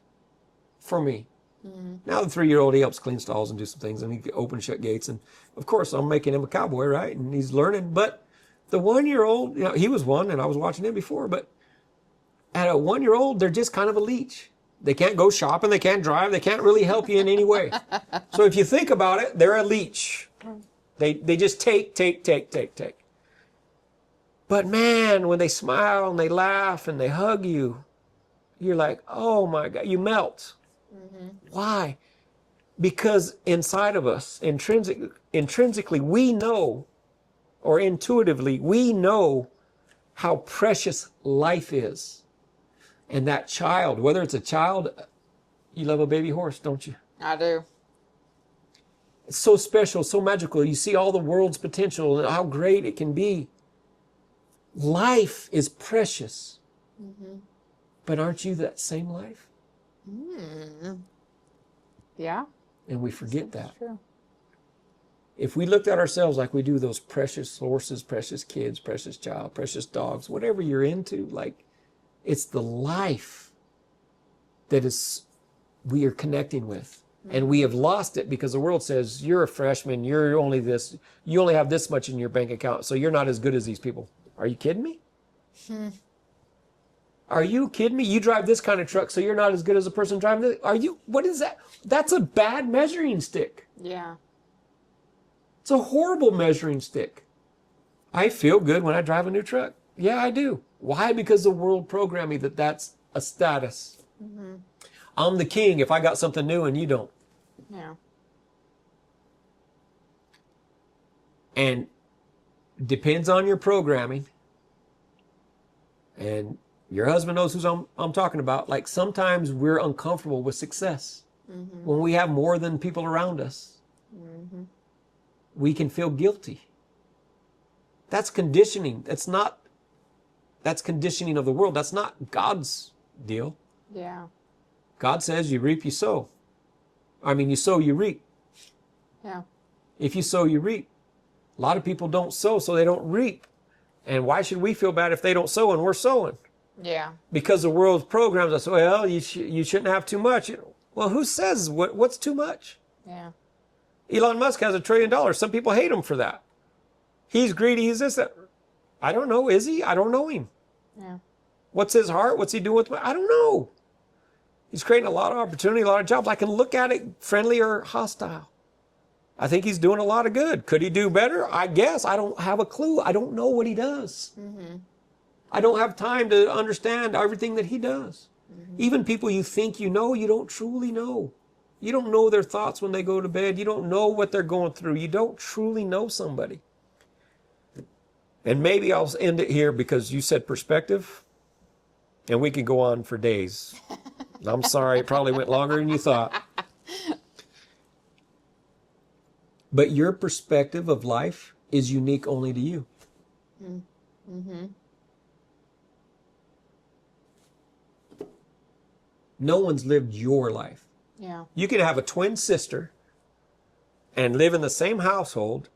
for me. Mm-hmm. Now the 3-year-old, he helps clean stalls and do some things, and he open and shut gates. And of course, I'm making him a cowboy, right? And he's learning. But the 1-year-old, he was one, and I was watching him before. But at a 1-year-old, they're just kind of a leech. They can't go shopping. They can't drive. They can't really help you in any way. So if you think about it, they're a leech. They just take. But man, when they smile and they laugh and they hug you, you're like, oh my God, you melt. Mm-hmm. Why? Because inside of us, intrinsically, we know, or intuitively, we know how precious life is. And that child, whether it's a child, you love a baby horse, don't you? I do. It's so special, so magical. You see all the world's potential and how great it can be. Life is precious. Mm-hmm. But aren't you that same life? Mm. Yeah. And we forget that. True. If we looked at ourselves like we do those precious horses, precious kids, precious child, precious dogs, whatever you're into, like, it's the life that we are connecting with. Mm-hmm. And we have lost it because the world says, you're a freshman, you only have this much in your bank account, so you're not as good as these people. Are you kidding me? Are you kidding me? You drive this kind of truck, so you're not as good as a person driving this. What is that? That's a bad measuring stick. Yeah. It's a horrible measuring stick. I feel good when I drive a new truck. Yeah, I do. Why? Because the world programmed me that that's a status. Mm-hmm. I'm the king if I got something new and you don't. Yeah. And depends on your programming. And your husband knows who I'm talking about. Like, sometimes we're uncomfortable with success. Mm-hmm. When we have more than people around us. Mm-hmm. We can feel guilty. That's conditioning. That's conditioning of the world. That's not God's deal. Yeah. God says you reap, you sow. You sow, you reap. Yeah. If you sow, you reap. A lot of people don't sow, so they don't reap. And why should we feel bad if they don't sow and we're sowing? Yeah. Because the world's programs us, well, you shouldn't have too much. Well, who says what's too much? Yeah. Elon Musk has $1 trillion. Some people hate him for that. He's greedy. He's this, that. I don't know. Is he? I don't know him. Yeah. What's his heart? What's he doing with I don't know. He's creating a lot of opportunity, a lot of jobs. I can look at it friendly or hostile. I think he's doing a lot of good. Could he do better? I guess. I don't have a clue. I don't know what he does. Mm-hmm. I don't have time to understand everything that he does. Mm-hmm. Even people you think you know, you don't truly know. You don't know their thoughts when they go to bed. You don't know what they're going through. You don't truly know somebody. And maybe I'll end it here because you said perspective, and we could go on for days. I'm sorry, it probably went longer than you thought. But your perspective of life is unique only to you. Mm-hmm. No one's lived your life. Yeah. You can have a twin sister and live in the same household,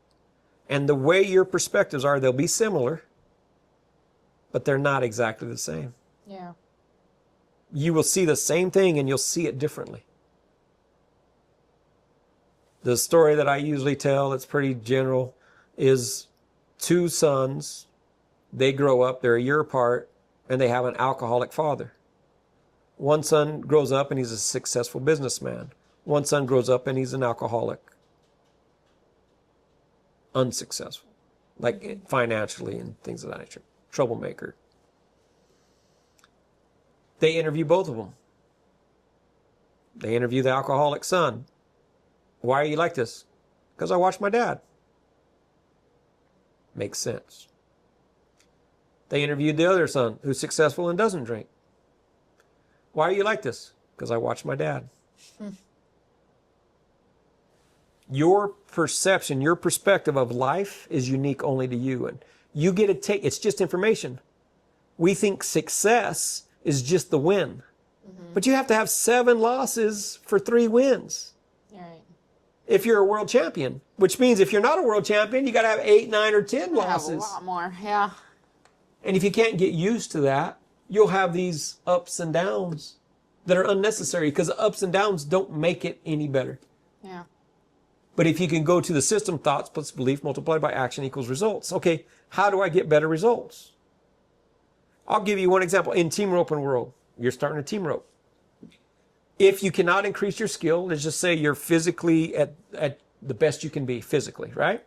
and the way your perspectives are, they'll be similar, but they're not exactly the same. Yeah. You will see the same thing and you'll see it differently. The story that I usually tell, it's pretty general, is 2 sons. They grow up, they're a year apart, and they have an alcoholic father. One son grows up and he's a successful businessman. One son grows up and he's an alcoholic. Unsuccessful, like financially and things of that nature. Troublemaker. They interview both of them. They interview the alcoholic son. Why are you like this? Because I watched my dad. Makes sense. They interviewed the other son who's successful and doesn't drink. Why are you like this? Because I watched my dad. Your perception, your perspective of life is unique only to you. And you get to take, it's just information. We think success is just the win. But you have to have 7 losses for 3 wins. Right. If you're a world champion, which means if you're not a world champion, you got to have 8, 9, or 10 losses. Have a lot more, yeah. And if you can't get used to that, you'll have these ups and downs that are unnecessary because the ups and downs don't make it any better. Yeah. But if you can go to the system, thoughts plus belief multiplied by action equals results. Okay, how do I get better results? I'll give you one example. In team roping world, you're starting a team rope. If you cannot increase your skill, let's just say you're physically at the best you can be physically, right?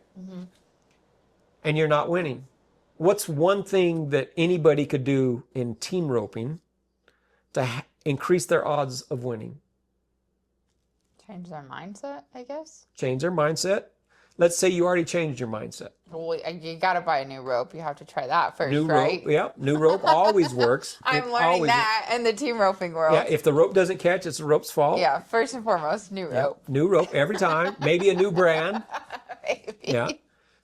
And you're not winning. What's one thing that anybody could do in team roping to increase their odds of winning? Change their mindset, I guess. Change their mindset. Let's say you already changed your mindset. Well, you got to buy a new rope. You have to try that first, New right? rope, yeah. New rope always works. I'm It learning always- that in the team roping world. Yeah, if the rope doesn't catch, it's the rope's fault. Yeah, first and foremost, new Yeah, rope. new rope every time. Maybe a new brand. Maybe. Yeah.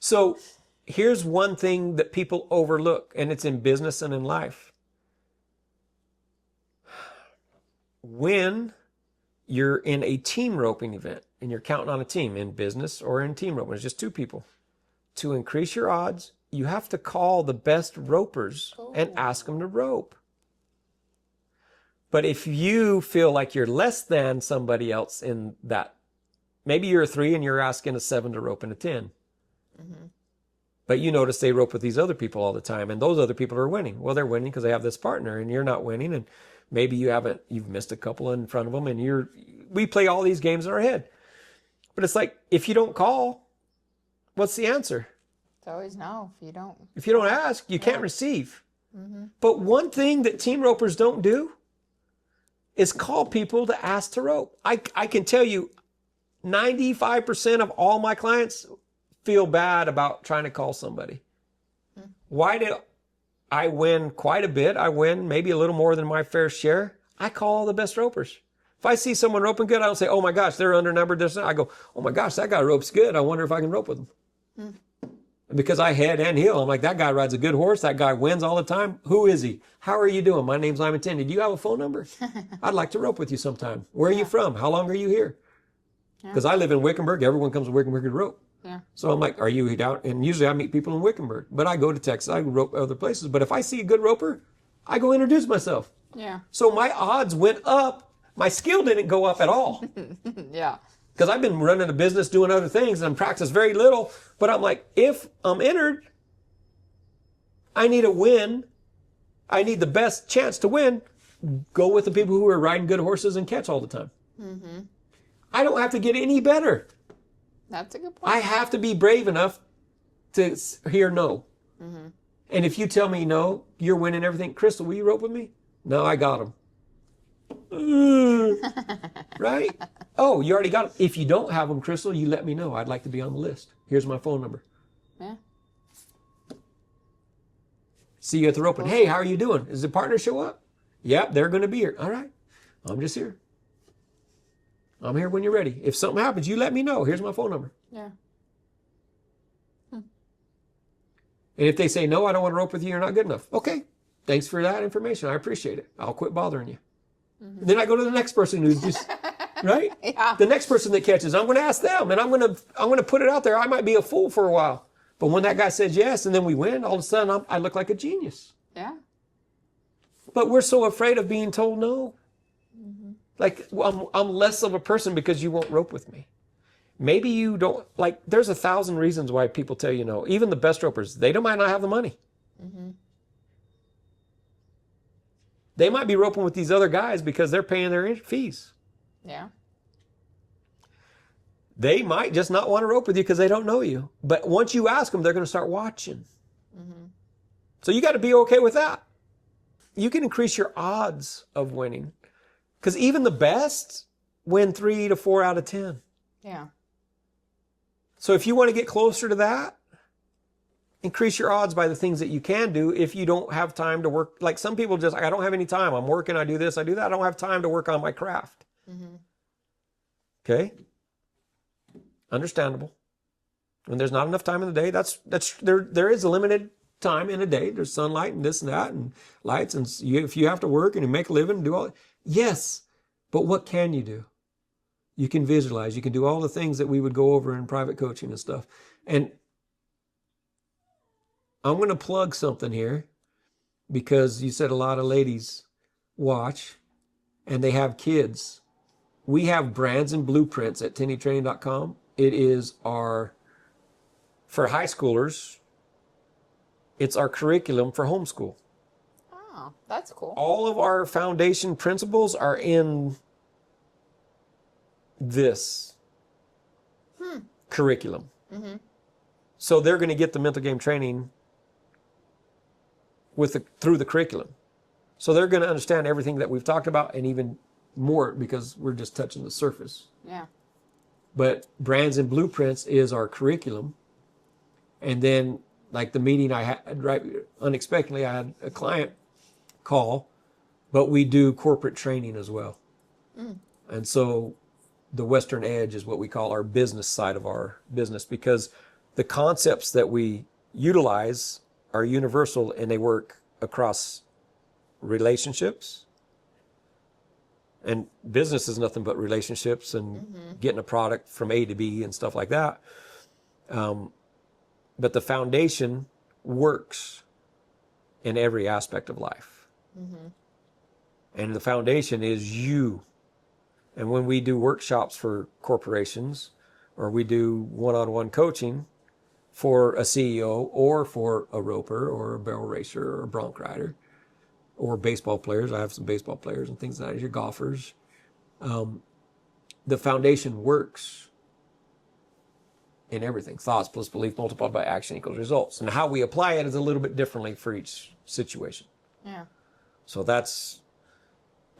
So here's one thing that people overlook, and it's in business and in life. When you're in a team roping event and you're counting on a team in business or in team roping, it's just 2 people. To increase your odds, you have to call the best ropers and ask them to rope. But if you feel like you're less than somebody else in that, maybe you're a 3 and you're asking a 7 to rope and a 10. But you notice they rope with these other people all the time, and those other people are winning. Well, they're winning because they have this partner, and you're not winning, and maybe you've missed a couple in front of them, and we play all these games in our head. But it's like, if you don't call, what's the answer? It's always no if you don't. If you don't ask, you can't receive. But one thing that team ropers don't do is call people to ask to rope. I can tell you 95% of all my clients feel bad about trying to call somebody. Why do I win quite a bit? I win maybe a little more than my fair share. I call all the best ropers. If I see someone roping good, I don't say, oh my gosh, they're undernumbered. I go, oh my gosh, that guy ropes good. I wonder if I can rope with him. And because I head and heel, I'm like, that guy rides a good horse. That guy wins all the time. Who is he? How are you doing? My name's Lyman. Do you have a phone number? I'd like to rope with you sometime. Where are you from? How long are you here? Because I live in Wickenburg. Everyone comes to Wickenburg to rope. Yeah. So I'm like, are you down? And usually I meet people in Wickenburg, but I go to Texas, I rope other places. But if I see a good roper, I go introduce myself. Yeah. So my odds went up. My skill didn't go up at all. Yeah. Because I've been running a business, doing other things, and practice very little. But I'm like, if I'm entered, I need a win. I need the best chance to win. Go with the people who are riding good horses and catch all the time. I don't have to get any better. That's a good point. I have to be brave enough to hear no. And if you tell me no, you're winning everything. Crystal, will you rope with me? No, I got him. Right? Oh, you already got him. If you don't have them, Crystal, you let me know. I'd like to be on the list. Here's my phone number. Yeah. See you at the roping. Hey, how are you doing? Does the partner show up? Yep, they're going to be here. All right. I'm just here. I'm here when you're ready. If something happens, you let me know. Here's my phone number. Yeah. And if they say, no, I don't want to rope with you, you're not good enough. Okay. Thanks for that information. I appreciate it. I'll quit bothering you. Then I go to the next person who's just, right? Yeah. The next person that catches, I'm going to ask them, and I'm going to put it out there. I might be a fool for a while. But when that guy says yes, and then we win, all of a sudden I look like a genius. Yeah. But we're so afraid of being told no. Like, I'm less of a person because you won't rope with me. Maybe you don't, like, there's 1,000 reasons why people tell you no. Even the best ropers, might not have the money. They might be roping with these other guys because they're paying their fees. Yeah. They might just not want to rope with you because they don't know you. But once you ask them, they're going to start watching. So you got to be okay with that. You can increase your odds of winning. Because even the best win 3 to 4 out of 10. Yeah. So if you want to get closer to that, increase your odds by the things that you can do if you don't have time to work. Like some people just, I don't have any time. I'm working, I do this, I do that. I don't have time to work on my craft. Okay? Understandable. When there's not enough time in the day, there is a limited time in a day. There's sunlight and this and that and lights. And if you have to work and you make a living and do all, yes. But what can you do? You can visualize. You can do all the things that we would go over in private coaching and stuff. And I'm going to plug something here because you said a lot of ladies watch and they have kids. We have brands and blueprints at TenneyTraining.com. It is for high schoolers, it's our curriculum for homeschool. Oh, that's cool. All of our foundation principles are in this curriculum. So they're going to get the mental game training through the curriculum. So they're going to understand everything that we've talked about and even more because we're just touching the surface. Yeah. But brands and blueprints is our curriculum. And then like the meeting I had, right, unexpectedly, I had a client call, but we do corporate training as well. And so the Western Edge is what we call our business side of our business because the concepts that we utilize are universal and they work across relationships. And business is nothing but relationships and getting a product from A to B and stuff like that. But the foundation works in every aspect of life. And the foundation is you. And when we do workshops for corporations or we do one-on-one coaching for a CEO or for a roper or a barrel racer or a bronc rider or baseball players, I have some baseball players and things like that, your golfers, the foundation works in everything. Thoughts plus belief multiplied by action equals results. And how we apply it is a little bit differently for each situation. Yeah. So that's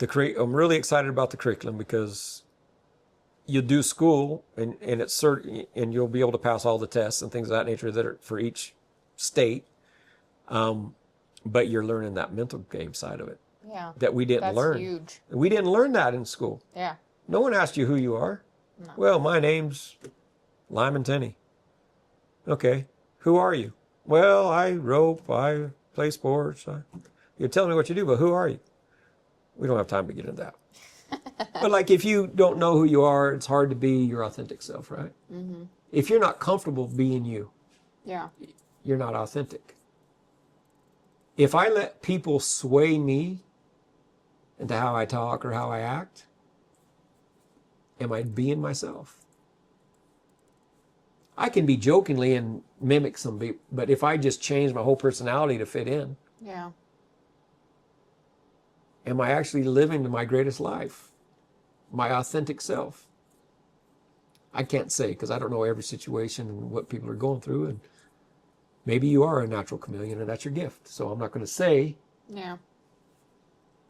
I'm really excited about the curriculum because you do school and it's certain, and you'll be able to pass all the tests and things of that nature that are for each state. But you're learning that mental game side of it. Yeah. That we didn't learn. That's huge. We didn't learn that in school. Yeah. No one asked you who you are. No. Well, my name's Lyman Tenney. Okay. Who are you? Well, I rope, I play sports. You're telling me what you do, but who are you? We don't have time to get into that. But like if you don't know who you are, it's hard to be your authentic self, right? If you're not comfortable being you, Yeah. you're not authentic. If I let people sway me into how I talk or how I act, am I being myself? I can be jokingly and mimic some people, but if I just change my whole personality to fit in, Yeah. am I actually living to my greatest life? My authentic self? I can't say because I don't know every situation and what people are going through. And maybe you are a natural chameleon and that's your gift. So I'm not going to say, Yeah.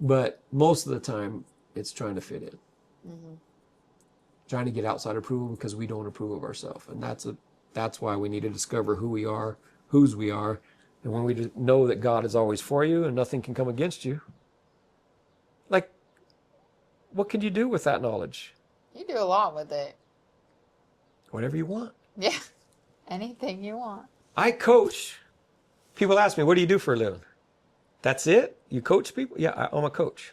but most of the time it's trying to fit in. Trying to get outside approval because we don't approve of ourselves. And that's why we need to discover who we are, whose we are. And when we know that God is always for you and nothing can come against you, like, what can you do with that knowledge? You do a lot with it. Whatever you want. Yeah. Anything you want. I coach. People ask me, what do you do for a living? That's it? You coach people? Yeah, I'm a coach.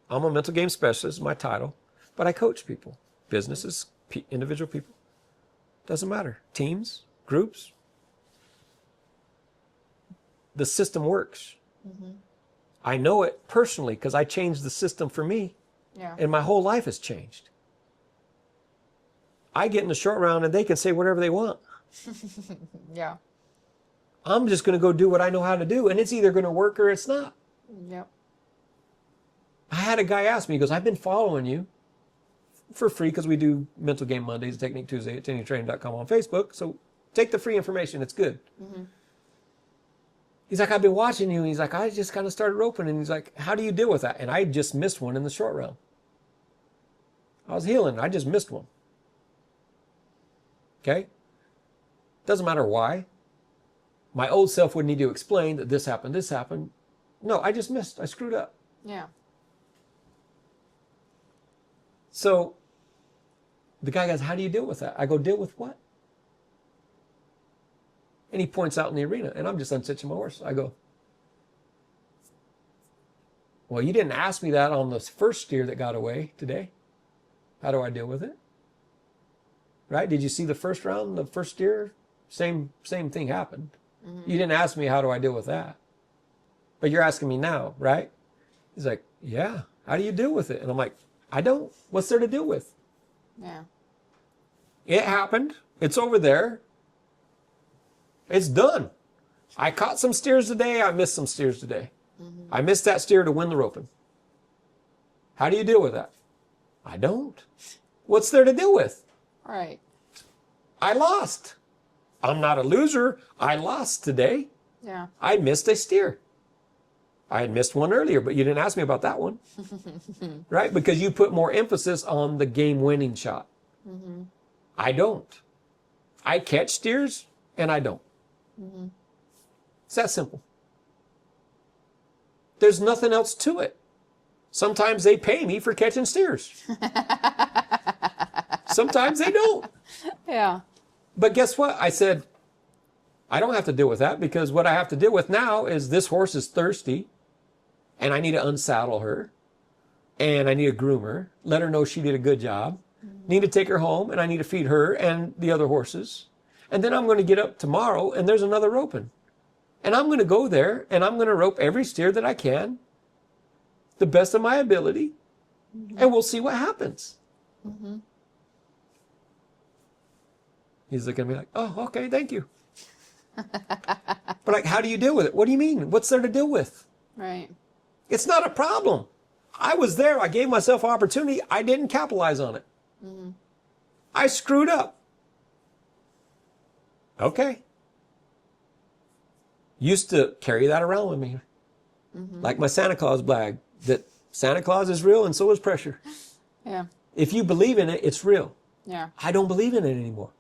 I'm a mental game specialist, is my title. But I coach people. Businesses, individual people. Doesn't matter. Teams, groups. The system works. I know it personally because I changed the system for me. Yeah. And my whole life has changed. I get in the short round and they can say whatever they want. Yeah. I'm just going to go do what I know how to do. And it's either going to work or it's not. Yep. I had a guy ask me, he goes, I've been following you for free because we do Mental Game Mondays, Technique Tuesday at TenneyTraining.com on Facebook. So take the free information. It's good. He's like, I've been watching you. And he's like, I just kind of started roping. And he's like, how do you deal with that? And I just missed one in the short round. I was healing. I just missed one. Okay? Doesn't matter why. My old self would need to explain that this happened. No, I just missed. I screwed up. Yeah. So the guy goes, how do you deal with that? I go, deal with what? And he points out in the arena, and I'm just unstitching my horse. I go, well, you didn't ask me that on the first steer that got away today. How do I deal with it? Right? Did you see the first round, the first steer? Same thing happened. Mm-hmm. You didn't ask me, how do I deal with that? But you're asking me now, right? He's like, yeah, how do you deal with it? And I'm like, I don't. What's there to deal with? Yeah. It happened. It's over there. It's done. I caught some steers today. I missed some steers today. Mm-hmm. I missed that steer to win the roping. How do you deal with that? I don't. What's there to deal with? Right. I lost. I'm not a loser. I lost today. Yeah. I missed a steer. I had missed one earlier, but you didn't ask me about that one. Right? Because you put more emphasis on the game-winning shot. Mm-hmm. I don't. I catch steers, and I don't. Mm-hmm. It's that simple. There's nothing else to it. Sometimes they pay me for catching steers. Sometimes they don't. Yeah. But guess what? I said, I don't have to deal with that, because what I have to deal with now is this horse is thirsty and I need to unsaddle her and I need to groom her, let her know she did a good job, need to take her home, and I need to feed her and the other horses. And then I'm going to get up tomorrow and there's another roping. And I'm going to go there and I'm going to rope every steer that I can, the best of my ability, and we'll see what happens. Mm-hmm. He's looking at me like, oh, okay, thank you. But like, how do you deal with it? What do you mean? What's there to deal with? Right. It's not a problem. I was there. I gave myself opportunity. I didn't capitalize on it. Mm-hmm. I screwed up. Okay. Used to carry that around with me. Mm-hmm. Like my Santa Claus bag, that Santa Claus is real and so is pressure. Yeah. If you believe in it, it's real. Yeah. I don't believe in it anymore.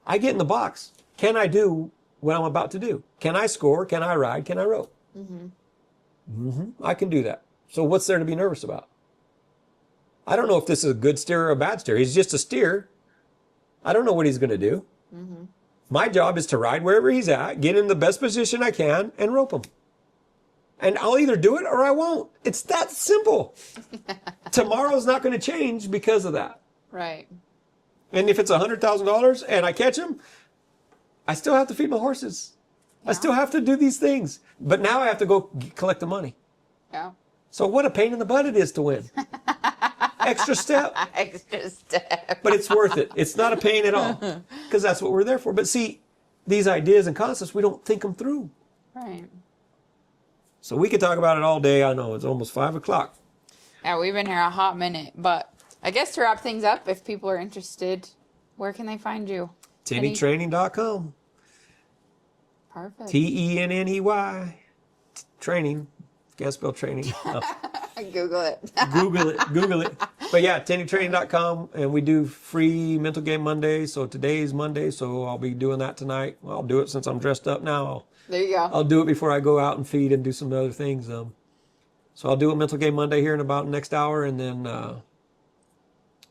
I get in the box. Can I do what I'm about to do? Can I score? Can I ride? Can I rope? Mm-hmm. Mm-hmm. I can do that. So what's there to be nervous about? I don't know if this is a good steer or a bad steer. He's just a steer. I don't know what he's going to do. Mm-hmm. My job is to ride wherever he's at, get in the best position I can, and rope him. And I'll either do it or I won't. It's that simple. Tomorrow's not going to change because of that. Right. And if it's $100,000 and I catch him, I still have to feed my horses. Yeah. I still have to do these things. But now I have to go collect the money. Yeah. So what a pain in the butt it is to win. Extra step. Extra step. But it's worth it. It's not a pain at all. Because that's what we're there for. But see, these ideas and concepts, we don't think them through. Right. So we could talk about it all day. I know it's almost 5 o'clock. Yeah, we've been here a hot minute. But I guess to wrap things up, if people are interested, where can they find you? TenneyTraining.com. Perfect. TENNEY. Training. Can't spell training. No. Google it. Google it. But yeah, TenneyTraining.com. And we do free Mental Game Monday. So today's Monday. So I'll be doing that tonight. Well, I'll do it since I'm dressed up now. There you go. I'll do it before I go out and feed and do some other things. So I'll do a Mental Game Monday here in about the next hour. And then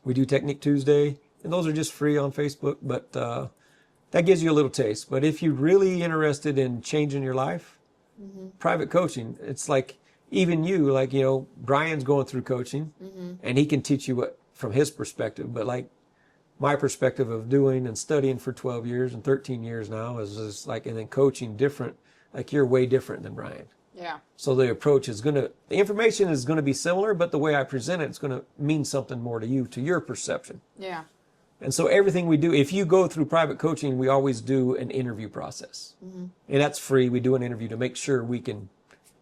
we do Technique Tuesday. And those are just free on Facebook. But that gives you a little taste. But if you're really interested in changing your life, private coaching, it's like even you, like, you know, Brian's going through coaching and he can teach you what from his perspective. But like my perspective of doing and studying for 12 years and 13 years now is like, and then coaching different, like you're way different than Brian. Yeah. So the approach is the information is going to be similar, but the way I present it, it's going to mean something more to you, to your perception. Yeah. And so everything we do, if you go through private coaching, we always do an interview process. And that's free. We do an interview to make sure we can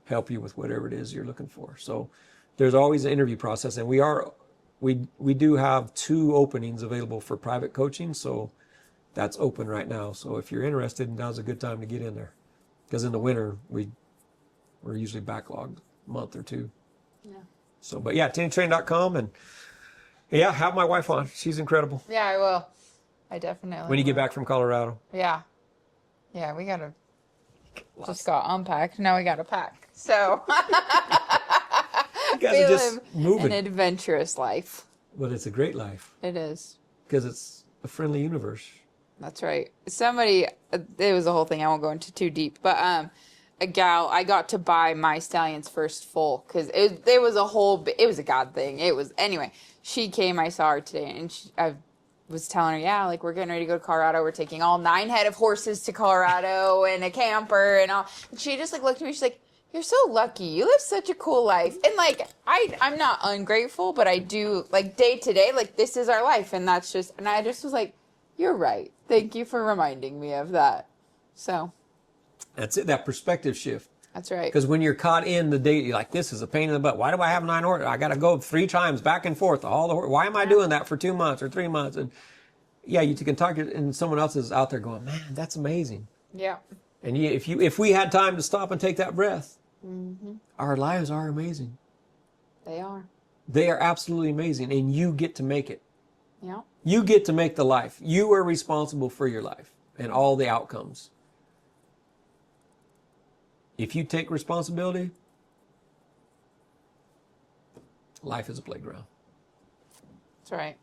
help you with whatever it is you're looking for. So there's always an interview process. And we do have 2 openings available for private coaching. So that's open right now. So if you're interested, now's a good time to get in there. Because in the winter, we're usually backlogged a month or 2. Yeah. So, but yeah, TenneyTraining.com, and yeah, have my wife on. She's incredible. Yeah, I will. I definitely When you will. get back from Colorado. Yeah. Yeah, we gotta Just got unpacked. Now we got to pack. So You guys we are just live moving. an adventurous life. But it's a great life It is. because it's a friendly universe. That's right. Somebody, it was a whole thing. I won't go into too deep, but a gal, I got to buy my stallion's first foal because it was a whole, it was a God thing. It was, anyway, she came, I saw her today, and I was telling her, yeah, like we're getting ready to go to Colorado. We're taking all 9 head of horses to Colorado and a camper and all. And she just like looked at me, she's like, you're so lucky. You live such a cool life. And like, I'm not ungrateful, but I do like day to day, like this is our life. And that's just, and I just was like, you're right. Thank you for reminding me of that. So. That's it, that perspective shift. That's right. Because when you're caught in the day, you're like, this is a pain in the butt. Why do I have 9 horses? I got to go 3 times back and forth. Why am I doing that for 2 months or 3 months? And yeah, you can talk to, and someone else is out there going, man, that's amazing. Yeah. And if we had time to stop and take that breath, our lives are amazing. They are. They are absolutely amazing. And you get to make it. Yeah. You get to make the life. You are responsible for your life and all the outcomes. If you take responsibility, life is a playground. That's right.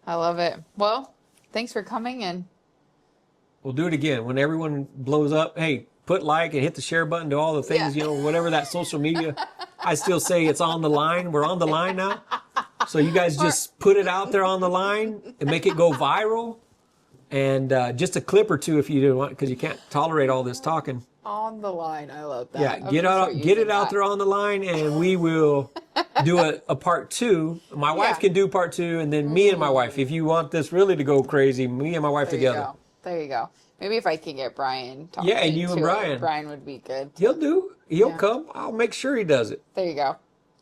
I love it. Well, thanks for coming, and we'll do it again. When everyone blows up, hey, put like and hit the share button, do all the things, whatever that social media. I still say it's on the line. We're on the line now. So you guys just put it out there on the line and make it go viral. And just a clip or 2 if you do want, because you can't tolerate all this talking. On the line. I love that. Yeah, get it out there on the line, and we will do a part 2. My wife can do part 2, and then me and my wife. If you want this really to go crazy, me and my wife together. There you go. Maybe if I can get Brian talking. Yeah, and you and Brian. Brian would be good. He'll come. I'll make sure he does it. There you go.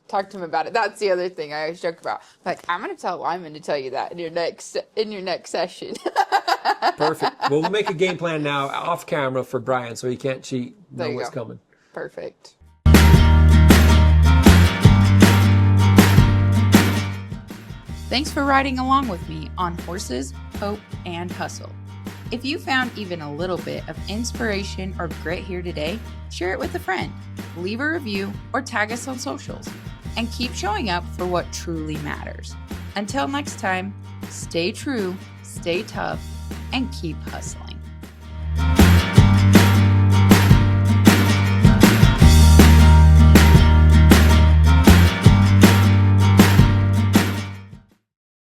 Talk to him about it. That's the other thing I always joke about. Like, I'm going to tell Lyman to tell you that in your next session. Perfect. Well, we'll make a game plan now off camera for Brian so he can't cheat. Know what's coming. Perfect. Thanks for riding along with me on Horses, Hope, and Hustle. If you found even a little bit of inspiration or grit here today, share it with a friend, leave a review, or tag us on socials. And keep showing up for what truly matters. Until next time, stay true, stay tough, and keep hustling.